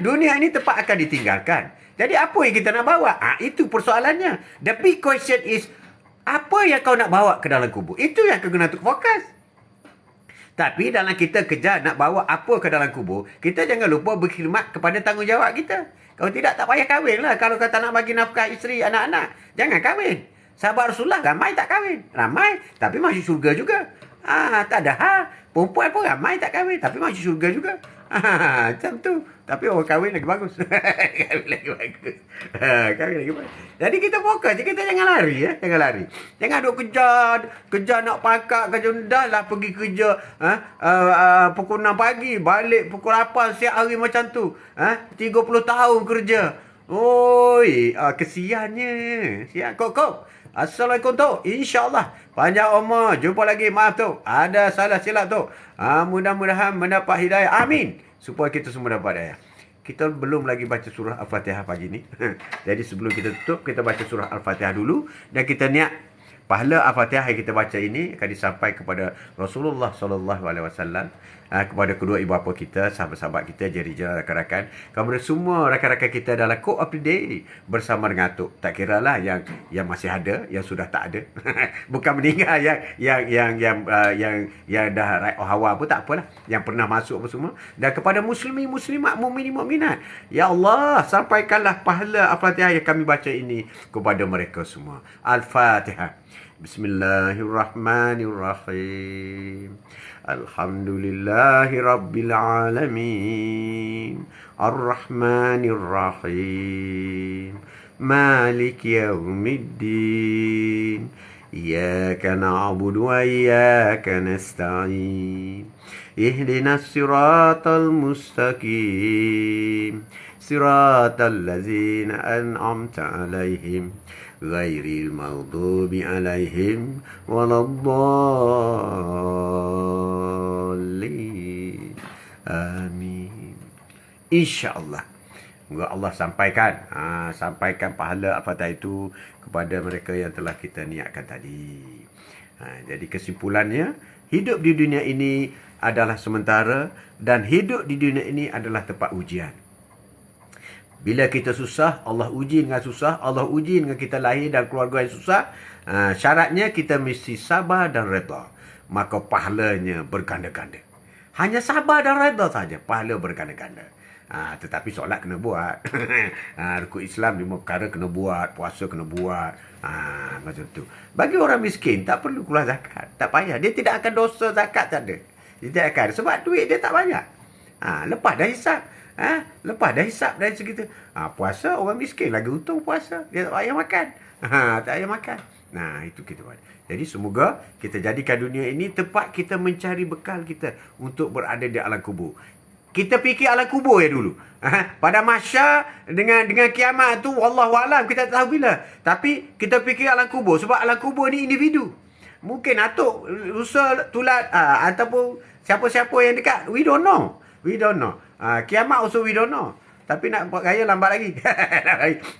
Dunia ni tepat akan ditinggalkan. Jadi apa yang kita nak bawa? Itu persoalannya. The big question is, apa yang kau nak bawa ke dalam kubur? Itu yang kau kena fokus. Tapi dalam kita kejar nak bawa apa ke dalam kubur, kita jangan lupa berkhidmat kepada tanggungjawab kita. Kalau tidak, tak payah kahwin lah. Kalau kau tak nak bagi nafkah isteri, anak-anak, jangan kahwin. Sahabat Rasulullah ramai tak kahwin. Ramai, tapi masuk syurga juga. Tak ada hal. Perempuan pun ramai tak kahwin, tapi masuk syurga juga. Macam tu. Tapi orang kahwin lagi bagus. Kahwin lagi bagus. Jadi kita fokus je. Kita jangan lari. Jangan lari. Jangan duk kejar nak pangkat. Dah lah pergi kerja pukul 6 pagi. Balik pukul 8 setiap hari macam tu. 30 tahun kerja. Oi, kesiannya. Siap kok. Assalamualaikum tu. InsyaAllah. Panjang umur. Jumpa lagi. Maaf tu. Ada salah silap tu. Mudah-mudahan mendapat hidayah. Amin. Supaya kita semua dapat hidayah. Kita belum lagi baca surah Al-Fatihah pagi ni. Jadi sebelum kita tutup, kita baca surah Al-Fatihah dulu. Dan kita niat pahala Al-Fatihah yang kita baca ini akan disampai kepada Rasulullah SAW. Kepada kedua ibu bapa kita, sahabat-sahabat kita, jari-jari rakan-rakan, kepada semua rakan-rakan kita dalam quote of the day bersama dengan Atuk. Tak kira lah yang masih ada, yang sudah tak ada. Bukan meninggal, yang dah right hawa pun tak apalah, yang pernah masuk apa semua. Dan kepada muslimin, muslimat, mukminin, mukminat, ya Allah, sampaikanlah pahala Al-Fatihah yang kami baca ini kepada mereka semua. Al-Fatihah. Bismillahirrahmanirrahim. Alhamdulillahi Rabbil Alamin. Ar-Rahmanir-Rahim. Malik Yawmiddin. Iyaka na'budu wa iyaka nasta'in. Ihdinas siratal mustaqim. Siratal ladzina an'amta alaihim. Ghairil maghdubi alaihim waladdallin. Amin. InsyaAllah. Semoga Allah sampaikan pahala Al-Fatihah itu kepada mereka yang telah kita niatkan tadi. Jadi kesimpulannya, hidup di dunia ini adalah sementara dan hidup di dunia ini adalah tempat ujian. Bila kita susah, Allah uji dengan susah. Allah uji dengan kita lahir dan keluarga yang susah. Syaratnya kita mesti sabar dan redha. Maka pahalanya berganda-ganda. Hanya sabar dan redha saja, pahala berganda-ganda. Tetapi solat kena buat. Rukun Islam 5 perkara kena buat. Puasa kena buat. Macam tu. Bagi orang miskin, tak perlu keluar zakat. Tak payah. Dia tidak akan dosa zakat, tak ada. Dia tidak akan. Sebab duit dia tak banyak. Lepas dah hisap. Lepas dah hisap dari segitu. Puasa orang miskin lagi untung puasa. Dia tak payah makan. Tak payah makan. Itu kita buat. Jadi semoga kita jadikan dunia ini tempat kita mencari bekal kita untuk berada di alam kubur. Kita fikir alam kubur ya dulu. Pada mahsyar dengan kiamat tu wallahualam kita tak tahu bila. Tapi kita fikir alam kubur sebab alam kubur ni individu. Mungkin atuk, lusa, tulat ataupun siapa-siapa yang dekat, we don't know. We don't know. Kiamat also we don't know. Tapi nak buat gaya lambat lagi.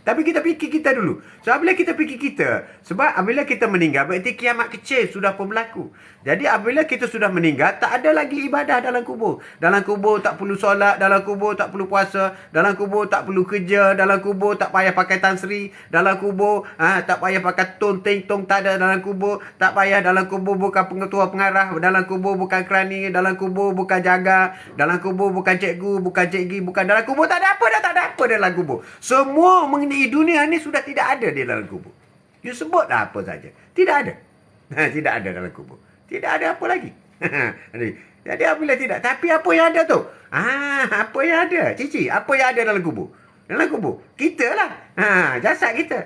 Tapi kita fikir kita dulu. So, apabila kita fikir kita, sebab apabila kita meninggal, berarti kiamat kecil sudah pun berlaku. Jadi, apabila kita sudah meninggal, tak ada lagi ibadah dalam kubur. Dalam kubur tak perlu solat, dalam kubur tak perlu puasa, dalam kubur tak perlu kerja, dalam kubur tak payah pakai tansri, dalam kubur tak payah pakai tong, ting, tong, tak ada dalam kubur, tak payah dalam kubur bukan pengetua pengarah, dalam kubur bukan kerani, dalam kubur bukan jaga, dalam kubur bukan cikgu, bukan cikgi, bukan dalam kubur tak ada apa dah, tak ada apa dalam kubur. Semua mengenai dunia ni sudah tidak ada di dalam kubur. You sebut dah apa saja. Tidak ada. Tidak ada dalam kubur. Tidak ada apa lagi. Jadi apabila tidak. Tapi apa yang ada tu? Apa yang ada? Cici, apa yang ada dalam kubur? Dalam kubur? Kita lah. Jasad kita.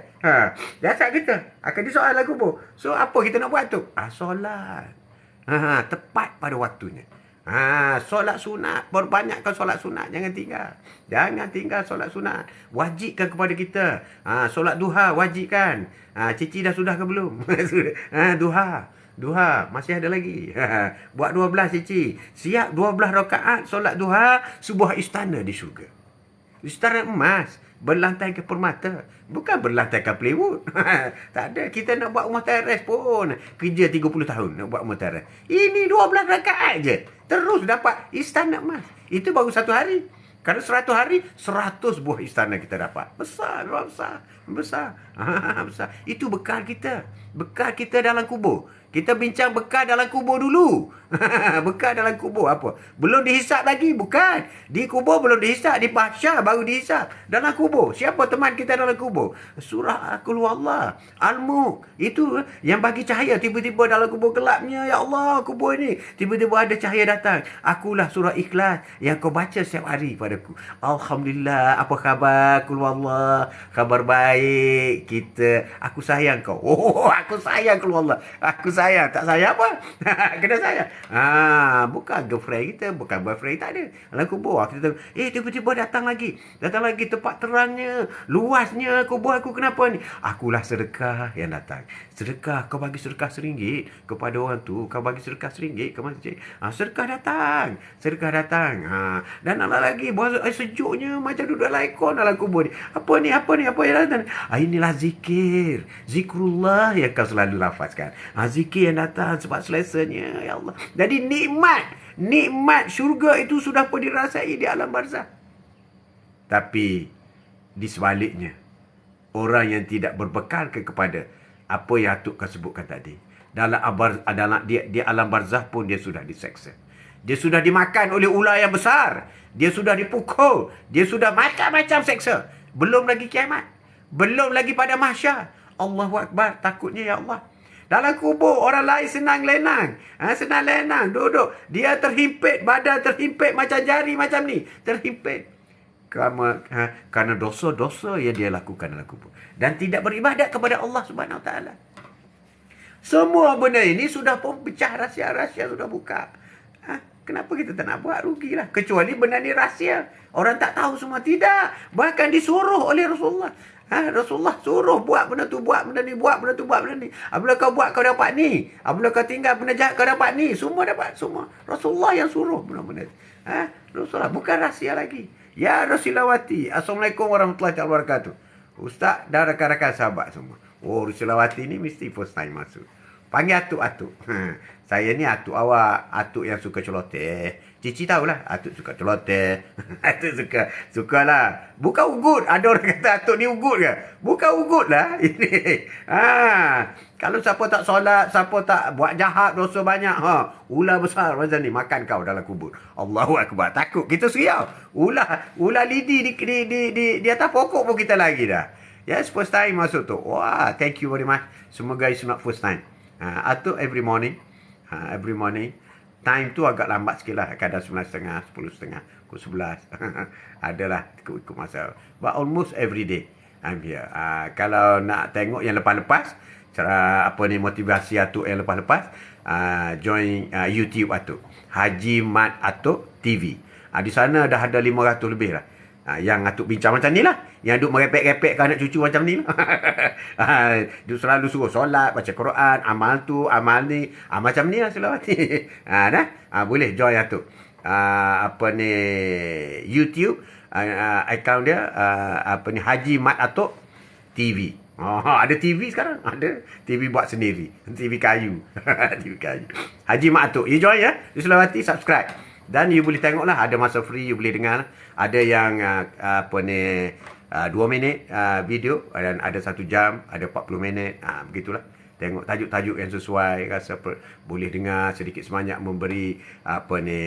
Jasad kita. Akan disoal dalam kubur. So apa kita nak buat tu? Solat. Tepat pada waktunya. Solat sunat. Perbanyakkan solat sunat. Jangan tinggal. Jangan tinggal solat sunat. Wajibkan kepada kita. Solat duha wajibkan. Cici dah sudah ke belum? Duha. Masih ada lagi. Buat 12 cici. Siap 12 rakaat solat duha. Sebuah istana di syurga. Istana emas. Berlantai ke permata. Bukan berlantai ke plywood. Tak ada. Kita nak buat rumah teres pun. Kerja 30 tahun nak buat rumah teres. Ini 12 rakaat je. Terus dapat istana emas. Itu baru 1 hari. Kalau 100 hari, 100 buah istana kita dapat. Besar. Besar. Itu bekal kita. Bekal kita dalam kubur. Kita bincang bekal dalam kubur dulu. Bekal dalam kubur apa? Belum dihisap lagi, bukan. Di kubur belum dihisap, di mahsyar baru dihisap. Dalam kubur, siapa teman kita dalam kubur? Surah Qul Huwallah, Al-Mulk. Itu yang bagi cahaya. Tiba-tiba dalam kubur gelapnya, ya Allah, kubur ini. Tiba-tiba ada cahaya datang. Akulah surah Ikhlas yang kau baca setiap hari padaku. Alhamdulillah, apa khabar Qul Huwallah? Khabar baik. Aku sayang kau. Aku sayang Qul Huwallah. Aku sayang. Tak sayang apa? Kena sayang. Bukan girlfriend kita, bukan boyfriend, tak ada. Dalam kubur kita tahu, tiba-tiba datang lagi tempat terangnya, luasnya kubur aku. Kenapa ni? Akulah sedekah yang datang. Sedekah, kau bagi sedekah RM1 kepada orang tu, kau bagi sedekah RM1 ke masjid. Sedekah datang. Dan ada lagi sejuknya macam duduk dalam aircon dalam kubur ni. Apa yang datang? Inilah zikrullah yang kau selalu lafazkan. Zikir yang datang sebab selesanya, ya Allah. Jadi nikmat syurga itu sudah pun dirasai di alam barzah. Tapi di sebaliknya, orang yang tidak berbekal kepada apa yang Atuk kau sebutkan tadi, di alam barzah pun dia sudah diseksa. Dia sudah dimakan oleh ular yang besar. Dia sudah dipukul. Dia sudah macam-macam seksa. Belum lagi kiamat. Belum lagi pada mahsyar. Allahu Akbar. Takutnya, ya Allah. Dalam kubur orang lain senang lenang. Duduk. Dia terhimpit. Badan terhimpit macam jari macam ni. Terhimpit. Kerana dosa-dosa yang dia lakukan dalam kubur. Dan tidak beribadat kepada Allah Subhanahu Wa Taala. Semua benda ini sudah pun pecah, rahsia-rahsia sudah buka. Kenapa kita tak nak buat? Rugilah. Kecuali benda ni rahsia. Orang tak tahu semua. Tidak. Bahkan disuruh oleh Rasulullah. Rasulullah suruh buat benda tu, buat benda ni, buat benda tu, buat benda ni. Apabila kau buat, kau dapat ni. Apabila kau tinggal benda jahat, kau dapat ni. Semua dapat, semua. Rasulullah yang suruh benda-benda. Rasulullah, bukan rahsia lagi. Ya Rasulawati. Assalamualaikum warahmatullahi wabarakatuh. Ustaz dan rakan-rakan sahabat semua. Rasulawati ni mesti first time masuk. Panggil atuk-atuk. Saya ni atuk awak, atuk yang suka celoteh. Cici tahulah, atuk suka celoteh. Atuk sukalah. Bukan ugut. Ada orang kata atuk ni ugut ke? Bukan ugut lah. Ini. Kalau siapa tak solat, siapa tak buat jahat, dosa banyak, ular besar macam ni makan kau dalam kubur. Allahu akbar. Takut kita seriau. Ular lidi di atas pokok pun kita lagi dah. Yes, first time masuk tu. Wah, thank you very much. Semoga it's not first time. Atuk every morning. Every morning. Time tu agak lambat sikit lah. Kadang 9.30, 10.30, pukul 11. Adalah ikut masa. But almost every day I'm here. Kalau nak tengok yang lepas-lepas, cara apa ni motivasi Atuk yang lepas-lepas, join YouTube Atuk. Haji Mat Atuk TV. Di sana dah ada 500 lebih lah. Yang Atuk bincang macam ni lah. Yang duk merepek-repek ke anak cucu macam ni lah. Duk selalu suruh solat, baca Quran, amal tu, amal ni. Macam ni lah selawati. Boleh join Atuk. Apa ni YouTube, account dia, apa ni Haji Mat Atuk TV. Ada TV sekarang. Ada TV buat sendiri. TV kayu. TV kayu. Haji Mat Atuk. You join ya. You selawati, subscribe. Dan you boleh tengok lah. Ada masa free you boleh dengar. Ada yang apa ni 2 minit video. Dan ada 1 jam. Ada 40 minit. Begitulah. Tengok tajuk-tajuk yang sesuai. Rasa boleh dengar sedikit sebanyak memberi apa ni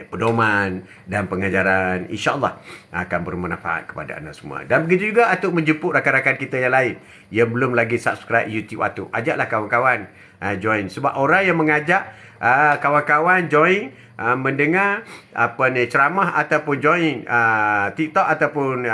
pedoman dan pengajaran. InsyaAllah akan bermanfaat kepada anda semua. Dan begitu juga Atuk menjemput rakan-rakan kita yang lain yang belum lagi subscribe YouTube Atuk. Ajaklah kawan-kawan join. Sebab orang yang mengajak kawan-kawan join mendengar apa ni ceramah ataupun join TikTok ataupun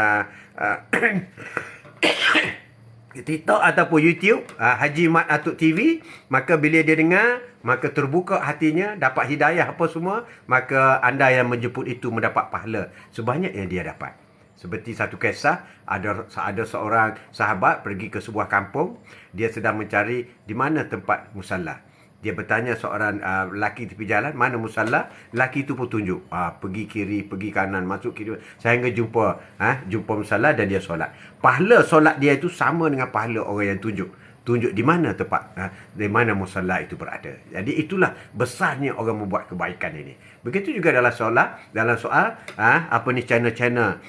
TikTok ataupun YouTube Haji Mat Atuk TV, maka bila dia dengar, maka terbuka hatinya, dapat hidayah apa semua, maka anda yang menjemput itu mendapat pahala sebanyak yang dia dapat. Seperti satu kisah, ada seorang sahabat pergi ke sebuah kampung, dia sedang mencari di mana tempat musalla. Dia bertanya seorang lelaki tepi jalan, mana musalla? Lelaki itu pun tunjuk. Pergi kiri, pergi kanan, masuk kiri. Sehingga jumpa musalla dan dia solat. Pahala solat dia itu sama dengan pahala orang yang tunjuk di mana tempat, di mana musalla itu berada. Jadi itulah besarnya orang membuat kebaikan ini. Begitu juga dalam soal apa ni channel-channel,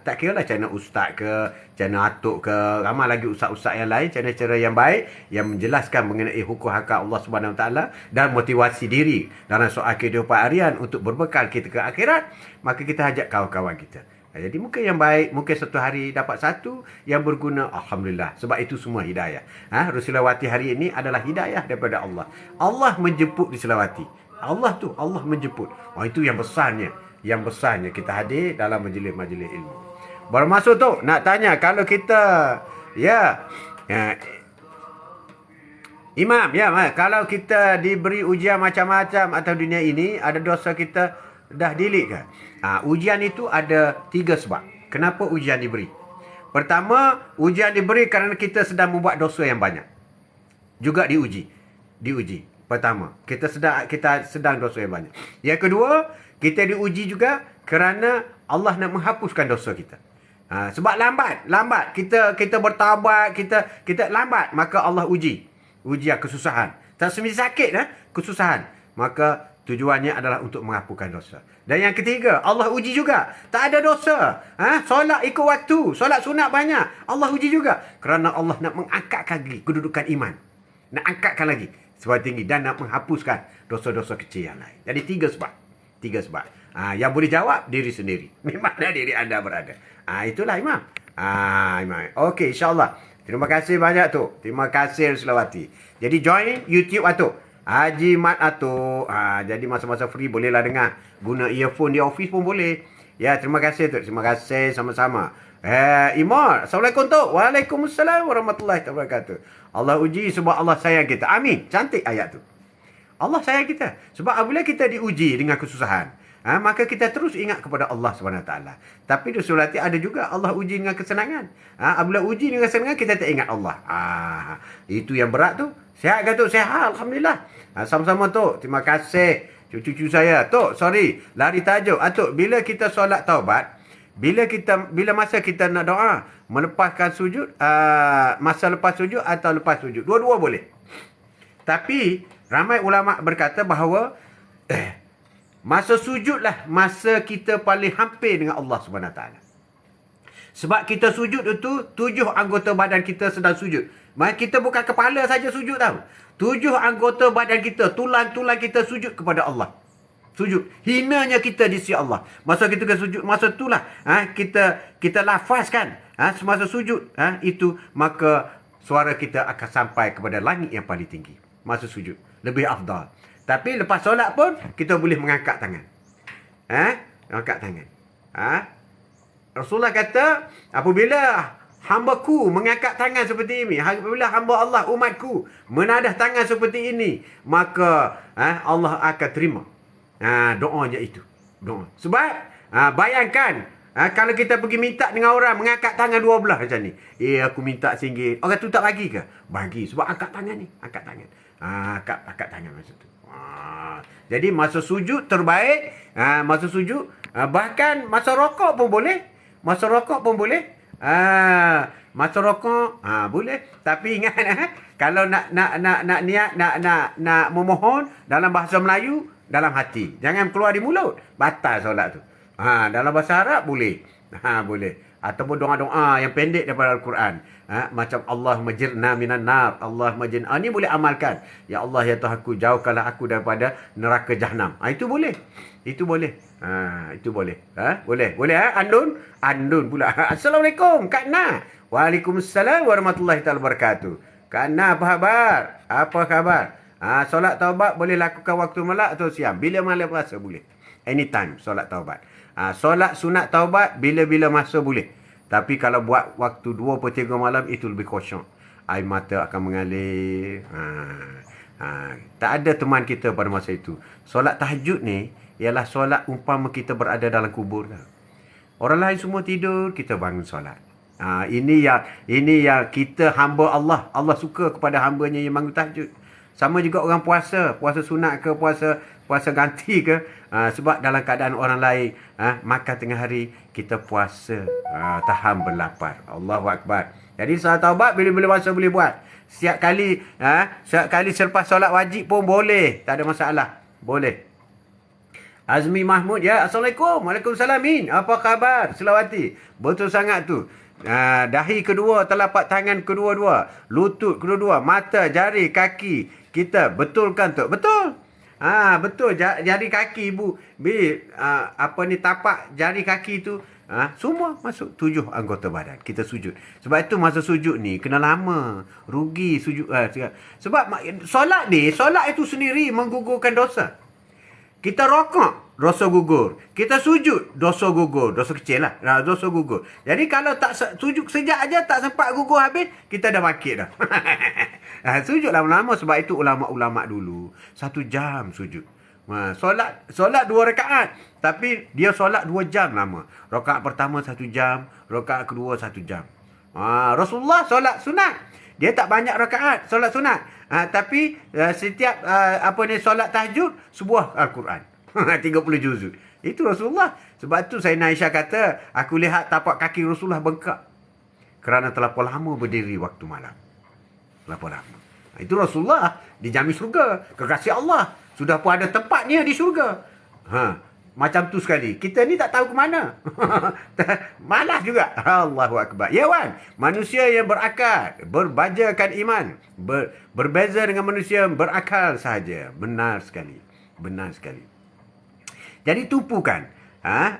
tak kira lah channel ustaz ke, channel Atuk ke, ramai lagi ustaz-ustaz yang lain, channel-channel yang baik yang menjelaskan mengenai hukum hak Allah Subhanahu taala dan motivasi diri dalam soal kehidupan harian untuk berbekal kita ke akhirat. Maka kita ajak kawan-kawan kita. Jadi mungkin yang baik, mungkin satu hari dapat satu yang berguna, alhamdulillah. Sebab itu semua hidayah. Rusilawati hari ini adalah hidayah daripada Allah. Allah menjemput di Selawati. Allah menjemput. Itu yang besarnya. Yang besarnya kita hadir dalam majlis-majlis ilmu. Baru masuk tu nak tanya, kalau kita Imam, kalau kita diberi ujian macam-macam atas dunia ini, ada dosa kita dah delete ke? Ujian itu ada 3 sebab. Kenapa ujian diberi? Pertama, ujian diberi kerana kita sedang membuat dosa yang banyak. Juga diuji. Pertama, kita sedang dosa yang banyak. Yang kedua, kita diuji juga kerana Allah nak menghapuskan dosa kita. Sebab lambat kita bertaubat, kita lambat, maka Allah ujian kesusahan. Tak semestinya sakit kesusahan. Maka tujuannya adalah untuk menghapuskan dosa. Dan yang ketiga, Allah uji juga. Tak ada dosa. Solat ikut waktu. Solat sunat banyak. Allah uji juga. Kerana Allah nak mengangkatkan lagi kedudukan iman. Nak angkatkan lagi sebab tinggi. Dan nak menghapuskan dosa-dosa kecil yang lain. Jadi 3 sebab. 3 sebab. Yang boleh jawab, diri sendiri. Di mana diri anda berada. Itulah Imam. Imam. Okey, insyaAllah. Terima kasih banyak tu. Terima kasih Selawati. Jadi join YouTube Atuk. Haji Mat Atuk. Jadi masa-masa free bolehlah dengar. Guna earphone di office pun boleh. Ya, terima kasih tu. Terima kasih sama-sama. Imar, Assalamualaikum tu. Waalaikumsalam warahmatullahi wabarakatuh. Allah uji sebab Allah sayang kita. Amin. Cantik ayat tu. Allah sayang kita. Sebab apabila kita diuji dengan kesusahan, maka kita terus ingat kepada Allah SWT. Tapi di surati ada juga Allah uji dengan kesenangan. Apabila uji dengan kesenangan, kita tak ingat Allah. Itu yang berat tu. Sihat ke tu? Sihat. Alhamdulillah. Sama-sama tu. Terima kasih. Cucu-cucu saya. Tu, sorry. Lari tajuk. Atuk, bila kita solat taubat, bila masa kita nak doa, melepaskan sujud, masa lepas sujud atau lepas sujud. Dua-dua boleh. Tapi ramai ulama berkata bahawa masa sujudlah masa kita paling hampir dengan Allah Subhanahu Taala. Sebab kita sujud itu 7 anggota badan kita sedang sujud. Maka kita bukan kepala saja sujud tau. 7 anggota badan kita, tulang-tulang kita sujud kepada Allah. Sujud. Hinanya kita di sisi Allah. Masa kita sujud, masa itulah kita lafazkan semasa sujud itu, maka suara kita akan sampai kepada langit yang paling tinggi. Masa sujud. Lebih afdal. Tapi lepas solat pun kita boleh mengangkat tangan. Mengangkat tangan. Rasulullah kata, apabila hamba-Ku mengangkat tangan seperti ini, apabila hamba Allah, umat-Ku menadah tangan seperti ini, maka Allah akan terima doanya itu. Doa. Sebab bayangkan kalau kita pergi minta dengan orang mengangkat tangan dua belah macam ni. Aku minta RM1. Orang tu tak bagi ke? Bagi. Sebab angkat tangan ni. Angkat tangan. Angkat tangan masa tu. Jadi masa sujud terbaik. Masa sujud. Bahkan masa rokok pun boleh. Masa rokok pun boleh. Masa rokok boleh. Tapi ingat kalau nak niat nak memohon dalam bahasa Melayu, dalam hati. Jangan keluar di mulut. Batal solat tu. Dalam bahasa Arab boleh. Boleh. Ataupun doa-doa yang pendek daripada Al-Quran. Macam Allahumma jirna minan nar. Allahumma jirna. Ni boleh amalkan. Ya Allah, ya Tuhanku, jauhkanlah aku daripada neraka Jahannam. Itu boleh. Itu boleh. Itu boleh. Boleh. Boleh Andun? Andun pula. Assalamualaikum Kak Na. Waalaikumsalam warahmatullahi wabarakatuh. Kak Na, apa khabar? Apa khabar? Solat taubat boleh lakukan waktu malam atau siang? Bila malam rasa boleh. Anytime solat taubat. Solat sunat taubat bila-bila masa boleh. Tapi kalau buat waktu 2/3 malam itu lebih kosong. Air mata akan mengalir. Tak ada teman kita pada masa itu. Solat tahajud ni ialah solat umpama kita berada dalam kubur. Orang lain semua tidur, kita bangun solat. Ini yang kita hamba Allah. Allah suka kepada hambanya yang bangun tahajud. Sama juga orang puasa sunat ke, puasa ganti ke. Sebab dalam keadaan orang lain makan tengah hari, kita puasa tahan berlapar. Allahu Akbar. Jadi solat taubat bila-bila masa boleh buat. Setiap kali selepas solat wajib pun boleh. Tak ada masalah. Boleh. Azmi Mahmud, ya. Assalamualaikum. Waalaikumsalam. Apa khabar? Selawati. Betul sangat tu. Dahi kedua, telapak tangan kedua-dua, lutut kedua-dua, mata, jari, kaki. Kita betulkan tu. Betul. Betul. Jari kaki ibu. Tapak jari kaki tu. Semua masuk 7 anggota badan. Kita sujud. Sebab itu masa sujud ni kena lama. Rugi sujud. Sebab solat itu sendiri menggugurkan dosa. Kita rokok, dosa gugur. Kita sujud, dosa gugur. Dosa kecil lah. Dosa gugur. Jadi kalau tak sujud sejak aja tak sempat gugur habis, kita dah bangkit dah. Sujud lama-lama. Sebab itu ulama-ulama dulu 1 jam sujud. Solat 2 rakaat. Tapi dia solat 2 jam lama. Rakaat pertama 1 jam. Rakaat kedua 1 jam. Rasulullah solat sunat. Dia tak banyak rakaat solat sunat. Tapi setiap solat tahajud sebuah Al-Quran. 30 juzuk. Itu Rasulullah. Sebab tu Sayyidina Aisyah kata, aku lihat tapak kaki Rasulullah bengkak. Kerana terlampau lama berdiri waktu malam. Terlampau lama. Itu Rasulullah dijamin syurga. Kekasih Allah. Sudah pun ada tempatnya di syurga. Macam tu sekali. Kita ni tak tahu ke mana. Malas juga. Allahu Akbar. Ya Wan, manusia yang berakal, berbajakan iman, berbeza dengan manusia yang berakal sahaja. Benar sekali. Benar sekali. Jadi tumpukan.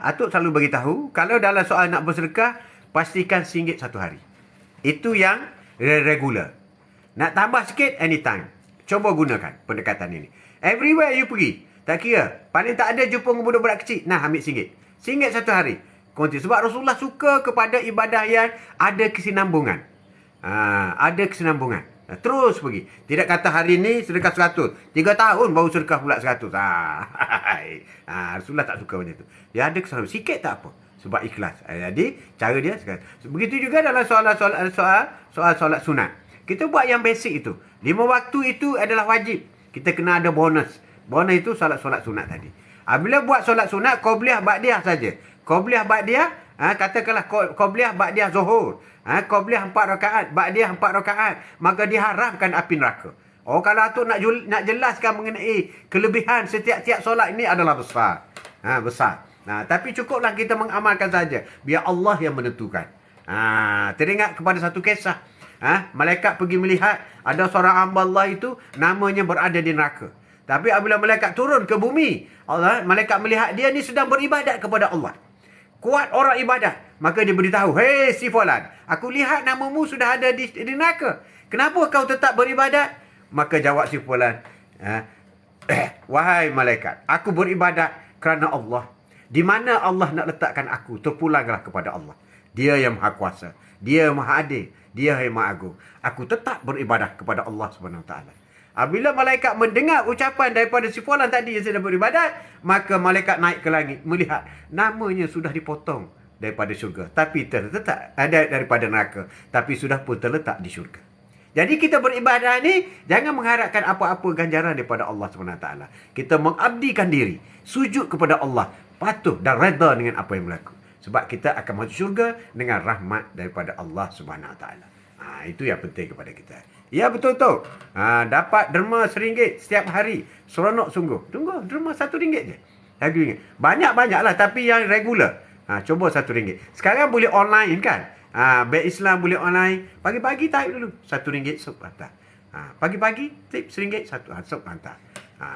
Atuk selalu beritahu, kalau dalam soal nak bersedekah, pastikan RM1 satu hari. Itu yang regular. Nak tambah sikit, anytime. Cuba gunakan pendekatan ini. Everywhere you pergi. Tak kira. Paling tak ada jumpa dengan budak-budak kecil. Nah, ambil RM1. RM1 satu hari. Sebab Rasulullah suka kepada ibadah yang ada kesinambungan. Ada kesinambungan. Terus pergi. Tidak kata hari ni sedekah 100. 3 tahun baru sedekah pula 100. Rasulullah tak suka macam tu. Dia ada kesinambungan. Sikit tak apa. Sebab ikhlas. Jadi, cara dia sekarang. Begitu juga dalam soal-soal sunat. Kita buat yang basic itu. 5 waktu itu adalah wajib. Kita kena ada bonus. Bonus itu solat-solat sunat tadi. Bila buat solat sunat, qobliyah ba'diyah saja. Qobliyah ba'diyah, katakanlah qobliyah ba'diyah zuhur. Qobliyah 4 rakaat, ba'diyah 4 rakaat. Maka diharamkan api neraka. Oh, kalau atuk nak jelaskan mengenai kelebihan setiap-tiap solat ini adalah besar. Besar. Tapi cukuplah kita mengamalkan saja. Biar Allah yang menentukan. Teringat kepada satu kisah. Malaikat pergi melihat ada seorang hamba Allah itu namanya berada di neraka. Tapi apabila malaikat turun ke bumi, malaikat melihat dia ni sedang beribadat kepada Allah. Kuat orang ibadat. Maka dia beritahu, "Hei si Fulan, aku lihat namamu sudah ada di neraka. Kenapa kau tetap beribadat?" Maka jawab si Fulan, "Wahai malaikat, aku beribadat kerana Allah. Di mana Allah nak letakkan aku, terpulanglah kepada Allah. Dia yang maha kuasa. Dia yang maha adil. Dia yang maha agung. Aku tetap beribadah kepada Allah SWT." Apabila malaikat mendengar ucapan daripada si Fulan tadi yang sedang beribadat, maka malaikat naik ke langit melihat namanya sudah dipotong daripada syurga, tapi terletak daripada neraka, tapi sudah pun terletak di syurga. Jadi kita beribadah ni jangan mengharapkan apa-apa ganjaran daripada Allah SWT. Kita mengabdikan diri, sujud kepada Allah, patuh dan redha dengan apa yang berlaku. Sebab kita akan masuk syurga dengan rahmat daripada Allah SWT. Itu yang penting kepada kita. Ya, betul-betul. Dapat derma RM1 setiap hari. Seronok sungguh. Tunggu, derma RM1 je. RM1. Banyak-banyaklah, tapi yang regular. Cuba RM1. Sekarang boleh online kan? Bank Islam boleh online. Pagi-pagi type dulu. RM1 sup hantar. Pagi-pagi tip RM1 sup hantar.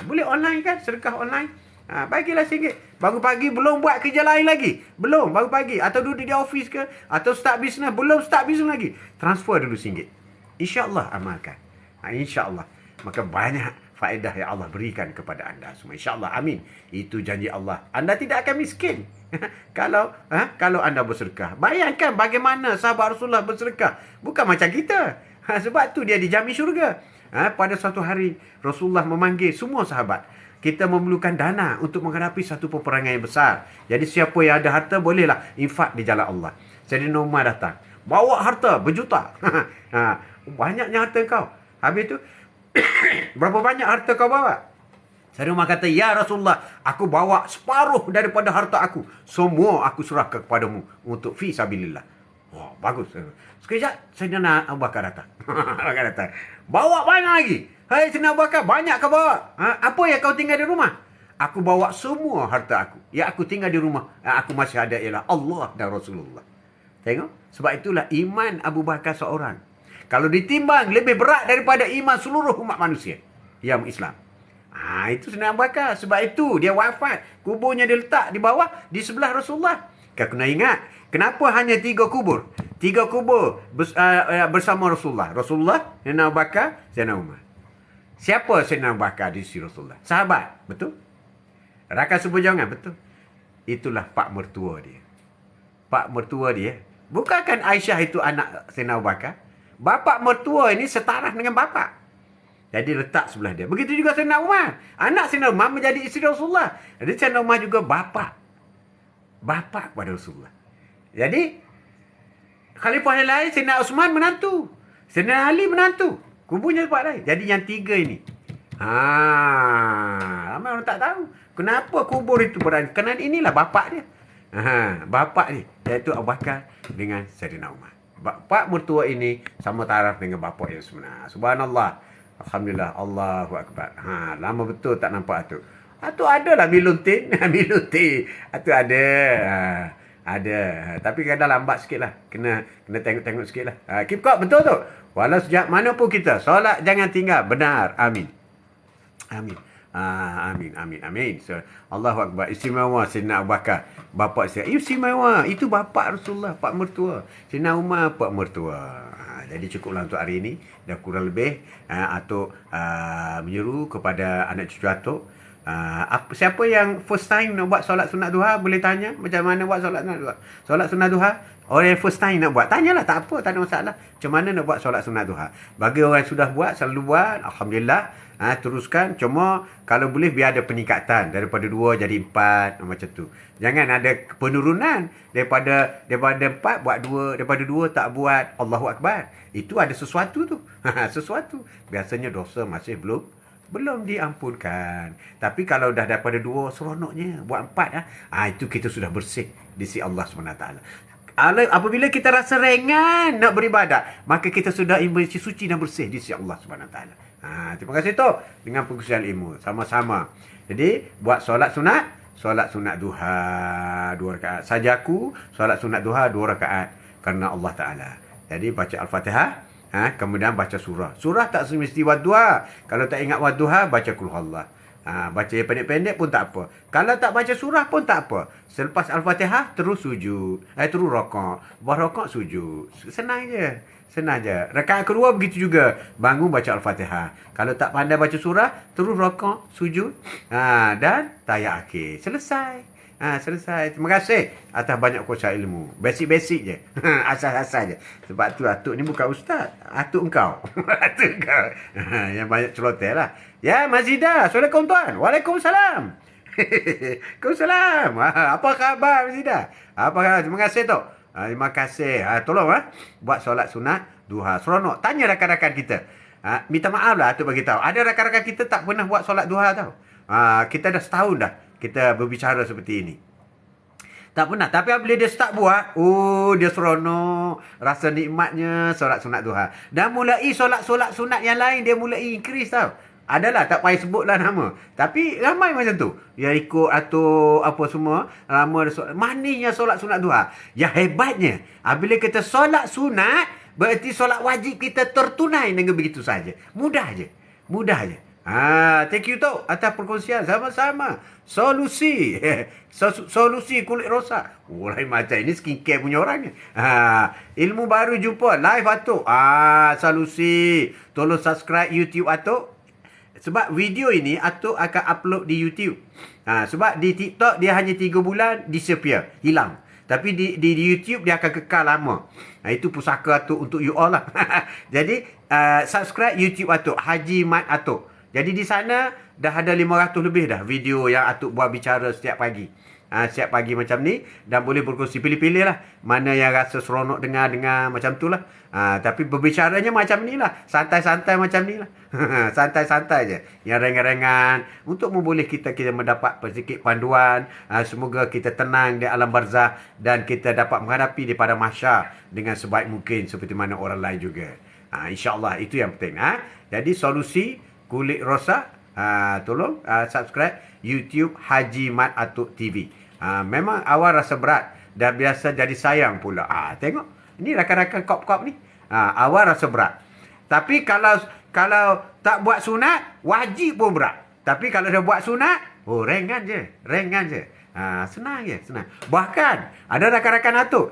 Boleh online kan? Sedekah online. Bagilah RM1. Baru pagi belum buat kerja lain lagi. Belum, baru pagi. Atau duduk di office ke? Atau start bisnes. Belum start bisnes lagi. Transfer dulu RM1. InsyaAllah amalkan. InsyaAllah. Maka banyak faedah yang Allah berikan kepada anda semua. InsyaAllah. Amin. Itu janji Allah. Anda tidak akan miskin. Kalau anda bersedekah. Bayangkan bagaimana sahabat Rasulullah bersedekah. Bukan macam kita. Sebab tu dia dijamin syurga. Pada suatu hari Rasulullah memanggil semua sahabat. Kita memerlukan dana untuk menghadapi satu peperangan yang besar. Jadi siapa yang ada harta bolehlah infak di jalan Allah. Sayyidina Umar datang. Bawa harta berjuta. Banyaknya harta kau. Habis tu berapa banyak harta kau bawa? Sayyidina Umar kata, "Ya Rasulullah, aku bawa separuh daripada harta aku. Semua aku serahkan kepadamu untuk fi sabilillah." Wah, bagus. Sekejap Sayyidina Abu Bakar datang. Bawa banyak lagi. "Hai Sayyidina Abu Bakar, banyak kau bawa. Apa yang kau tinggal di rumah?" "Aku bawa semua harta aku. Yang aku tinggal di rumah, aku masih ada ialah Allah dan Rasulullah." Tengok. Sebab itulah iman Abu Bakar seorang. Kalau ditimbang lebih berat daripada iman seluruh umat manusia yang Islam. Itu Sayyidina Abu Bakar. Sebab itu dia wafat. Kuburnya diletak di bawah, di sebelah Rasulullah. Kau kena ingat. Kenapa hanya 3 kubur? 3 kubur bersama Rasulullah. Rasulullah, Sayyidina Abu Bakar, Sayyidina Umar. Siapa Sayyidina Abu Bakar di sisi Rasulullah? Sahabat. Betul? Rakan seperjuangan. Betul? Itulah pak mertua dia. Pak mertua dia. Bukankah Aisyah itu anak Sayyidina Abu Bakar? Bapa mertua ini setara dengan bapa. Jadi letak sebelah dia. Begitu juga Sayyidina Umar. Anak Sayyidina Umar menjadi isteri Rasulullah. Jadi Sayyidina Umar juga bapa. Bapa kepada Rasulullah. Jadi khalifah yang lain, Sayyidina Uthman menantu. Sayyidina Ali menantu. Kuburnya tempat lain. Jadi yang 3 ini. Ramai orang tak tahu. Kenapa kubur itu berada. Kerana inilah bapa dia. Bapa dia. Iaitu Abu Bakar dengan Sayyidina Umar. Pak mertua ini sama taraf dengan bapa yang sebenar. Subhanallah. Alhamdulillah. Allahu Akbar. Lama betul tak nampak Atuk. Atuk ada lah miluntin. Miluntin. Atuk ada. Ada. Tapi kadang lambat sikit lah. Kena tengok-tengok sikit lah. Keep up. Betul tu. Walau sejak mana pun kita. Solat jangan tinggal. Benar. Amin. Amin. Amin. So, Allahu Akbar. Istimewa Sayyidina Abu Bakar. Bapa saya. Istimewa. Itu bapa Rasulullah. Pak mertua. Sayyidina Umar. Pak mertua. Jadi cukuplah untuk hari ini. Dah kurang lebih. Atuk menyeru kepada anak cucu Atuk. Siapa yang first time nak buat solat sunat duha, boleh tanya macam mana buat solat sunat duha. Solat sunat duha, orang yang first time nak buat, tanyalah, tak apa, tak ada masalah. Macam mana nak buat solat sunat duha. Bagi orang yang sudah buat, selalu buat, alhamdulillah, teruskan. Cuma kalau boleh biar ada peningkatan daripada 2 jadi 4, macam tu. Jangan ada penurunan daripada 4 buat 2, daripada 2 tak buat. Allahu Akbar. Itu ada sesuatu tu. Sesuatu. Biasanya dosa masih belum diampunkan. Tapi kalau dah daripada 2, seronoknya buat 4, itu kita sudah bersih di sisi Allah SWT. Apabila kita rasa ringan nak beribadat, maka kita sudah suci dan bersih di sisi Allah Subhanahu Wa Taala. Terima kasih tu dengan perkongsian ilmu sama-sama. Jadi buat solat sunat duha 2 rakaat. Sajaku solat sunat duha 2 rakaat kerana Allah Taala. Jadi baca Al-Fatihah, kemudian baca surah. Surah tak semesti wadduha. Kalau tak ingat wadduha, baca Qul Huwallah. Baca yang pendek-pendek pun tak apa. Kalau tak baca surah pun tak apa. Selepas Al-Fatihah, terus sujud. Terus rokok. Buat rokok, sujud. Senang je. Senang je. Rakaat kedua begitu juga. Bangun baca Al-Fatihah. Kalau tak pandai baca surah, terus rokok, sujud. Dan tayak akhir. Selesai. Selesai. Terima kasih atas banyak kuasa ilmu. Basic-basic je. Asas-asas je. Sebab tu Atuk ni bukan ustaz. Atuk engkau. Atuk engkau. Yang banyak celoteh lah. Ya, Mazida. Assalamualaikum tuan. Waalaikumsalam. Waalaikumsalam. Apa khabar Mazida? Apa khabar? Terima kasih tu. Terima kasih. Tolong buat solat sunat duha. Seronok. Tanya rakan-rakan kita. Minta maaf lah Atuk bagi tahu. Ada rakan-rakan kita tak pernah buat solat duha tau. Kita dah setahun dah kita berbicara seperti ini. Tak pernah. Tapi bila dia start buat, dia seronok. Rasa nikmatnya solat sunat duha. Dan mulai solat-solat sunat yang lain, dia mulai increase tau. Adalah, tak payah sebutlah nama. Tapi ramai macam tu. Yang ikut atau apa semua. Lama solat. Manisnya solat sunat duha. Yang hebatnya, bila kita solat sunat, berarti solat wajib kita tertunai dengan begitu saja. Mudah je. Mudah je. Thank you tu atas perkongsian sama-sama. Solusi. Solusi kulit rosak. Lain macam ini skincare punya orang ni. Ilmu baru jumpa live Atuk. Solusi. Tolong subscribe YouTube Atuk. Sebab video ini Atuk akan upload di YouTube. Sebab di TikTok dia hanya 3 bulan disappear, hilang. Tapi di YouTube dia akan kekal lama. Itu pusaka Atuk untuk you all lah. Jadi subscribe YouTube Atuk, Haji Mat Atuk. Jadi di sana dah ada 500 lebih dah video yang Atuk buat bicara setiap pagi. Setiap pagi macam ni. Dan boleh berkongsi. Pilih-pilih lah. Mana yang rasa seronok dengar macam tu lah. Tapi berbicaranya macam ni lah. Santai-santai macam ni lah. Santai-santai je. Yang ringan-ringan. Untuk memboleh kita mendapat sedikit panduan. Semoga kita tenang di alam barzah. Dan kita dapat menghadapi di pada mahsyar dengan sebaik mungkin. Seperti mana orang lain juga. InsyaAllah itu yang penting. Jadi solusi kulit rosak. Tolong subscribe YouTube Haji Mat Atuk TV. Memang awal rasa berat dan biasa jadi sayang pula. Tengok. Ini rakan-rakan kop-kop ni. Awal rasa berat. Tapi kalau tak buat sunat, wajib pun berat. Tapi kalau dah buat sunat, ringan je. Ringan je. Senang je. Senang. Bahkan ada rakan-rakan Atuk.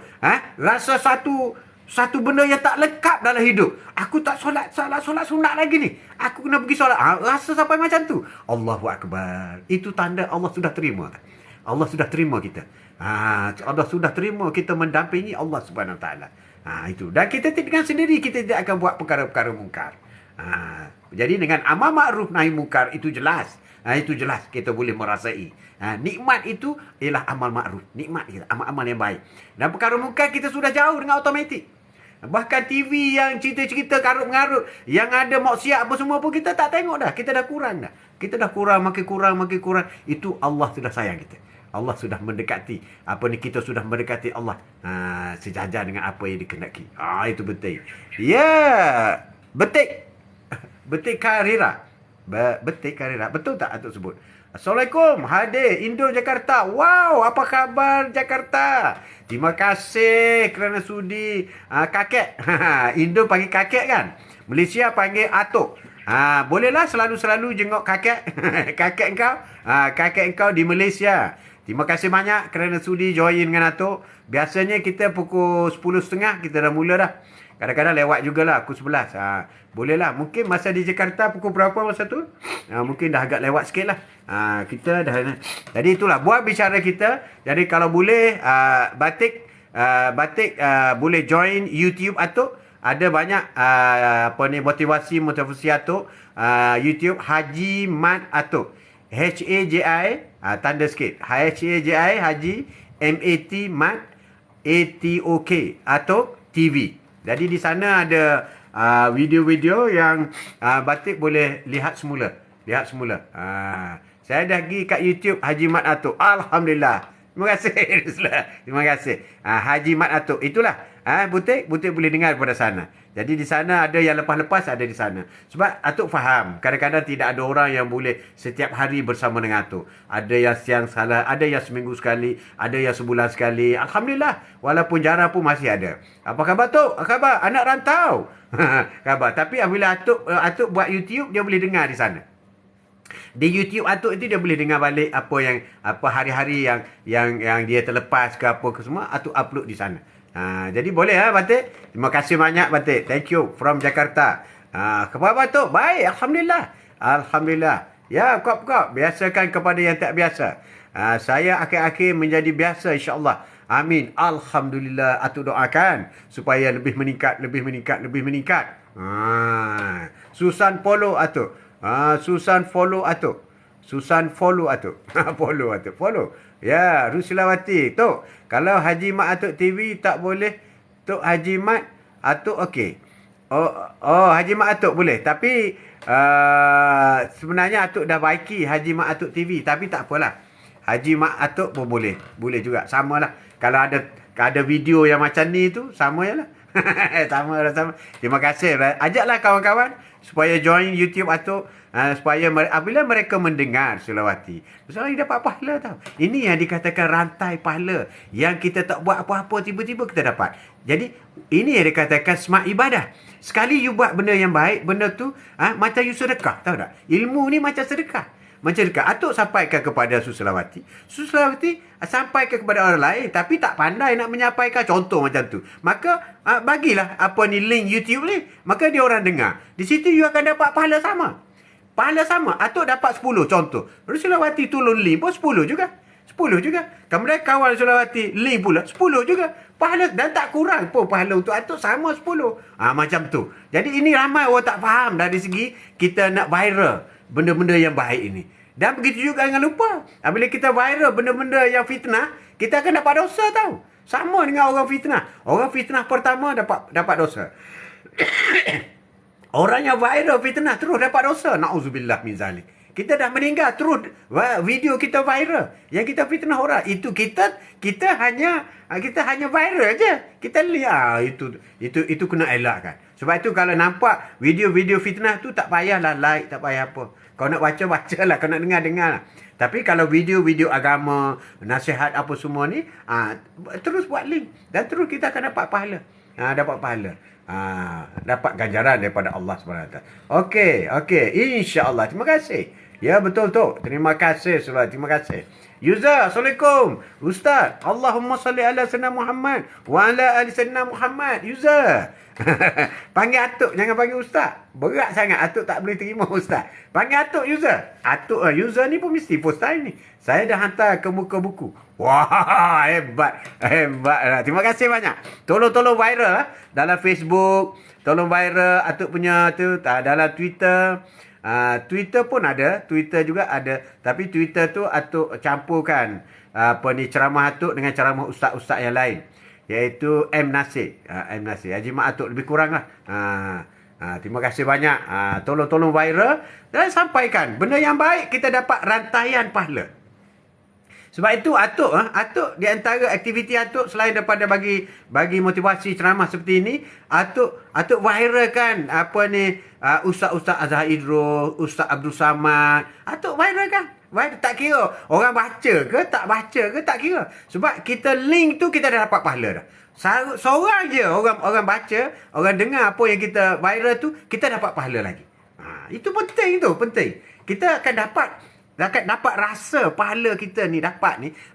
Rasa satu benda yang tak lengkap dalam hidup. Aku tak solat sunat lagi ni. Aku kena pergi solat. Rasa sampai macam tu. Allahu Akbar. Itu tanda Allah sudah terima. Allah sudah terima kita. Allah sudah terima kita mendampingi Allah Subhanahu Wa Taala. Itu. Dan kita dengan sendiri kita tidak akan buat perkara-perkara mungkar. Jadi dengan amal ma'ruf nahi mungkar itu jelas. Itu jelas kita boleh merasai. Nikmat itu ialah amal ma'ruf. Nikmat kita, amal-amal yang baik. Dan perkara mungkar kita sudah jauh dengan automatik. Bahkan TV yang cerita-cerita karut-mengarut, yang ada maksiat apa semua pun kita tak tengok dah. Kita dah kurang dah. Kita dah kurang, makin kurang. Itu Allah sudah sayang kita. Allah sudah mendekati. Kita sudah mendekati Allah. Sejajar dengan apa yang dikehendaki. Itu betul. Betik. Betik Karira. Betik Karira. Betul tak Atuk sebut? Assalamualaikum. Hadir Indo Jakarta. Wow, apa khabar Jakarta? Terima kasih kerana sudi kakek. Indo panggil kakek kan? Malaysia panggil Atuk. Bolehlah selalu-selalu jenguk kakek. Kakek engkau. Kakek engkau di Malaysia. Terima kasih banyak kerana sudi join dengan Atuk. Biasanya kita pukul 10.30 kita dah mula dah. Kadang-kadang lewat jugalah pukul 11. Bolehlah. Mungkin masa di Jakarta pukul berapa masa tu? Mungkin dah agak lewat sikit lah. Kita dah. Jadi itulah buat bicara kita. Jadi kalau boleh batik boleh join YouTube Atuk. Ada banyak motivasi Atuk. YouTube Haji Mat Atuk. Haji tanda sikit. Haji Haji MAT Mat ATOK Atuk TV. Jadi di sana ada video-video yang batik boleh lihat semula. Saya dah pergi kat YouTube Haji Mat Atuk. Alhamdulillah. Terima kasih Ruslan. Terima kasih. Haji Mat Atuk. Itulah. Butik boleh dengar pada sana. Jadi di sana ada yang lepas-lepas, ada di sana. Sebab Atuk faham, kadang-kadang tidak ada orang yang boleh setiap hari bersama dengan Atuk. Ada yang siang salah, ada yang seminggu sekali, ada yang sebulan sekali. Alhamdulillah, walaupun jarang pun masih ada. Apa khabar Tok? Apa khabar? Anak rantau. Khabar. Tapi apabila Atuk buat YouTube, dia boleh dengar di sana. Di YouTube Atuk itu dia boleh dengar balik apa hari-hari yang dia terlepas ke apa ke semua, Atuk upload di sana. Jadi boleh Batik. Terima kasih banyak Batik. Thank you from Jakarta. Khabar Batuk? Baik, alhamdulillah. Alhamdulillah. Ya, kop. Biasakan kepada yang tak biasa. Saya akhir-akhir menjadi biasa insya-Allah. Amin. Alhamdulillah. Atuk doakan supaya lebih meningkat. Susan follow Atuk. Susan follow Atuk. Follow. Ya, Ruslawati. Tok, kalau Haji Mat Atuk TV tak boleh, Tok Haji Mat Atuk okey. Oh, Haji Mat Atuk boleh. Tapi sebenarnya Atuk dah baiki Haji Mat Atuk TV. Tapi tak apalah. Haji Mat Atuk pun boleh. Boleh juga. Samalah. Kalau ada video yang macam ni tu, sama je lah. sama. Terima kasih. Ajaklah kawan-kawan supaya join YouTube Atuk. Supaya apabila mereka mendengar Sulawati, Sulawati dapat pahala tau. Ini yang dikatakan rantai pahala. Yang kita tak buat apa-apa, tiba-tiba kita dapat. Jadi, ini yang dikatakan smart ibadah. Sekali you buat benda yang baik, benda tu macam you sedekah. Tahu tak? Ilmu ni macam sedekah. Atuk sampaikan kepada Sulawati. Sulawati sampaikan kepada orang lain. Tapi tak pandai nak menyampaikan contoh macam tu. Maka, bagilah apa ni link YouTube ni. Maka dia orang dengar. Di situ you akan dapat pahala sama. Atuk dapat 10 contoh. Sulawati tolong link pun 10 juga. Kemudian kawan Sulawati link pula 10 juga. Pahala dan tak kurang pun pahala untuk Atuk sama 10. Macam tu. Jadi ini ramai orang tak faham dari segi kita nak viral benda-benda yang baik ini. Dan begitu juga jangan lupa. Bila kita viral benda-benda yang fitnah, kita akan dapat dosa tau. Sama dengan orang fitnah. Orang fitnah pertama dapat dosa. Orang yang viral fitnah terus dapat dosa. Na'udzubillah min zalik. Kita dah meninggal terus video kita viral. Yang kita fitnah orang. Itu kita hanya viral je. Kita lihat itu kena elakkan. Sebab itu kalau nampak video-video fitnah tu tak payahlah like, tak payah apa. Kau nak baca lah, kau nak dengar lah. Tapi kalau video-video agama, nasihat apa semua ni, terus buat link dan terus kita akan dapat pahala. Dapat ganjaran daripada Allah SWT. Okey. InsyaAllah. Terima kasih. Ya, betul tu. Terima kasih. Terima kasih. User, Assalamualaikum. Ustaz, Allahumma salli ala sayyidina Muhammad wa ala ali sayyidina Muhammad. User. Panggil Atuk, jangan panggil Ustaz. Berat sangat. Atuk tak boleh terima Ustaz. Panggil Atuk, user. User ni pun mesti post time ni. Saya dah hantar ke muka buku. Wah, hebat. Terima kasih banyak. Tolong viral dalam Facebook. Tolong viral Atuk punya tu. Dalam Twitter. Twitter pun ada. Twitter juga ada. Tapi Twitter tu Atuk campurkan ceramah Atuk dengan ceramah ustaz-ustaz yang lain. Iaitu M. Nasir. Haji Mat Atuk lebih kurang lah. Terima kasih banyak. Tolong viral dan sampaikan. Benda yang baik kita dapat rantaian pahala. Sebab itu Atuk di antara aktiviti Atuk selain daripada bagi motivasi ceramah seperti ini, Atuk viralkan Ustaz Azhar Idrus, Ustaz Abdul Samad. Atuk viralkan. Tak kira orang baca ke tak baca ke tak kira. Sebab kita link tu kita dah dapat pahala dah. Seorang je orang baca, orang dengar apa yang kita viral tu, kita dapat pahala lagi. Itu penting. Kita akan dapat rasa pahala kita ni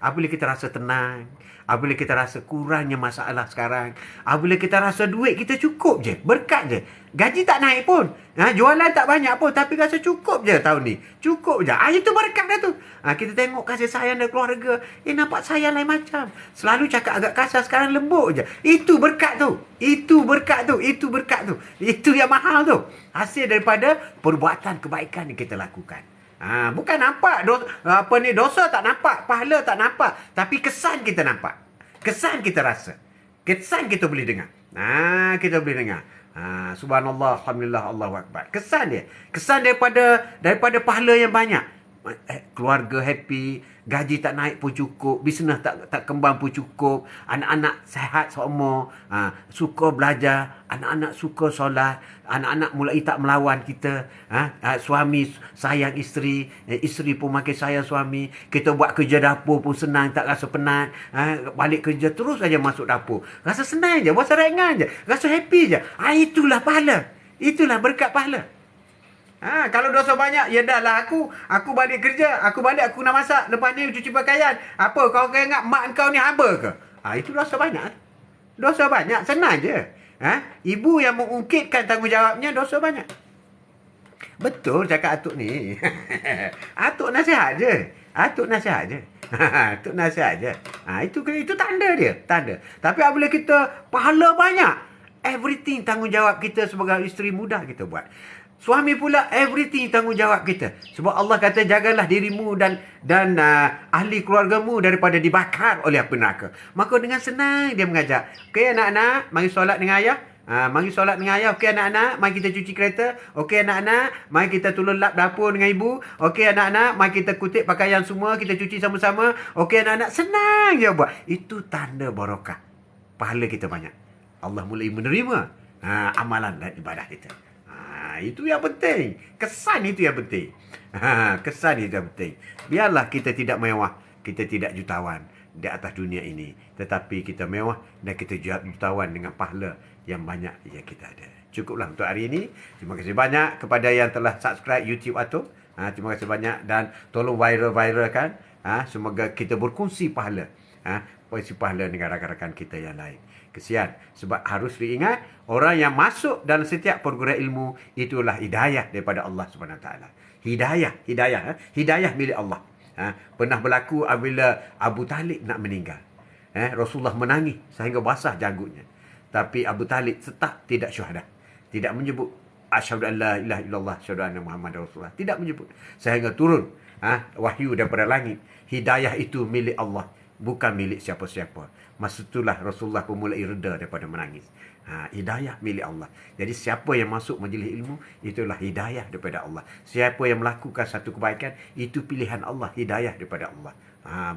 apabila kita rasa tenang, apabila kita rasa kurangnya masalah sekarang, apabila kita rasa duit kita cukup je, berkat je. Gaji tak naik pun, jualan tak banyak pun, tapi rasa cukup je tahun ni. Cukup je. Itu berkat dah tu. Kita tengok kasih sayang dari keluarga. Nampak sayang lain macam. Selalu cakap agak kasar, sekarang lembut je. Itu berkat tu. Itu yang mahal tu. Hasil daripada perbuatan kebaikan yang kita lakukan. Bukan nampak dosa tak nampak, pahala tak nampak, tapi kesan kita nampak. Kesan kita rasa. Kesan kita boleh dengar. Kita boleh dengar. Subhanallah, alhamdulillah, Allahu akbar. Kesan dia. Kesan daripada pahala yang banyak. keluarga happy, gaji tak naik pun cukup, bisnes tak kembang pun cukup, anak-anak sihat semua, suka belajar, anak-anak suka solat, anak-anak mulai tak melawan kita, suami sayang isteri, isteri pun makin sayang suami, kita buat kerja dapur pun senang, tak rasa penat, balik kerja terus saja masuk dapur, rasa senang je, rasa ringan je, rasa happy je. Itulah pahala, itulah berkat pahala. Kalau dosa banyak, ya dah lah aku balik kerja, aku nak masak, lepas ni cuci pakaian. Apa kau ingat mak kau ni hamba ke? Itu dosa banyak. Dosa banyak, senang je. Ibu yang mengungkitkan tanggungjawabnya dosa banyak. Betul cakap atuk ni. Atuk nasihat je. Atuk nasihat je. Atuk nasihat je. Itu tanda dia, tanda. Tapi apabila kita pahala banyak, everything tanggungjawab kita sebagai isteri mudah kita buat. Suami pula everything tanggungjawab kita. Sebab Allah kata jagalah dirimu dan ahli keluargamu daripada dibakar oleh api neraka. Maka dengan senang dia mengajak. Okey anak-anak, mari solat dengan ayah. Mari solat dengan ayah. Okey anak-anak, mari kita cuci kereta. Okey anak-anak, mari kita tolong lap dapur dengan ibu. Okey anak-anak, mari kita kutip pakaian semua, kita cuci sama-sama. Okey anak-anak, senang je buat. Itu tanda barakah. Pahala kita banyak. Allah mulai menerima amalan dan ibadah kita. Itu yang penting. Kesan itu yang penting. Kesan itu yang penting. Biarlah kita tidak mewah, kita tidak jutawan di atas dunia ini, tetapi kita mewah dan kita jutawan dengan pahala yang banyak yang kita ada. Cukuplah untuk hari ini. Terima kasih banyak kepada yang telah subscribe YouTube Atuk. Terima kasih banyak dan tolong viral-viralkan. Semoga kita berkongsi pahala. Berkongsi pahala dengan rakan-rakan kita yang lain. Kesian. Sebab harus diingat, orang yang masuk dalam setiap perguruan ilmu, itulah hidayah daripada Allah SWT. Hidayah milik Allah. Pernah berlaku apabila Abu Talib nak meninggal. Rasulullah menangis sehingga basah janggutnya. Tapi Abu Talib tetap tidak syuhada. Tidak menyebut asyhadu an la ilaha illallah, asyhadu anna Muhammadar Rasulullah. Tidak menyebut. Sehingga turun wahyu daripada langit. Hidayah itu milik Allah, bukan milik siapa-siapa. Masa itulah Rasulullah pun mulai reda daripada menangis. Hidayah milik Allah. Jadi siapa yang masuk majlis ilmu, itulah hidayah daripada Allah. Siapa yang melakukan satu kebaikan, itu pilihan Allah, hidayah daripada Allah.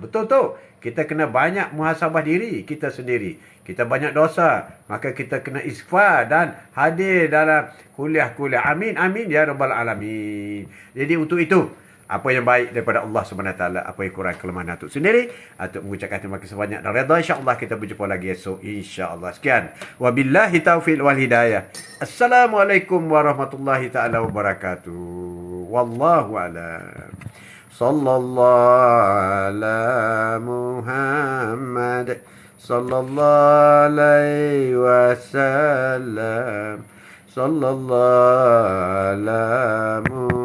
Betul tu. Kita kena banyak muhasabah diri kita sendiri. Kita banyak dosa, maka kita kena istighfar dan hadir dalam kuliah-kuliah. Amin, amin ya rabbal alamin. Jadi untuk itu, apa yang baik daripada Allah SWT, apa yang kurang kelemahan Atuk sendiri, Atuk mengucapkan terima kasih banyak dan redha. InsyaAllah kita berjumpa lagi esok, insyaAllah. Sekian. Wabillahi taufiq wal hidayah. Assalamualaikum warahmatullahi ta'ala wabarakatuh. Wallahu a'lam. Sallallahu ala Muhammad. Sallallahu alaihi wasallam. Sallallahu ala Muhammad.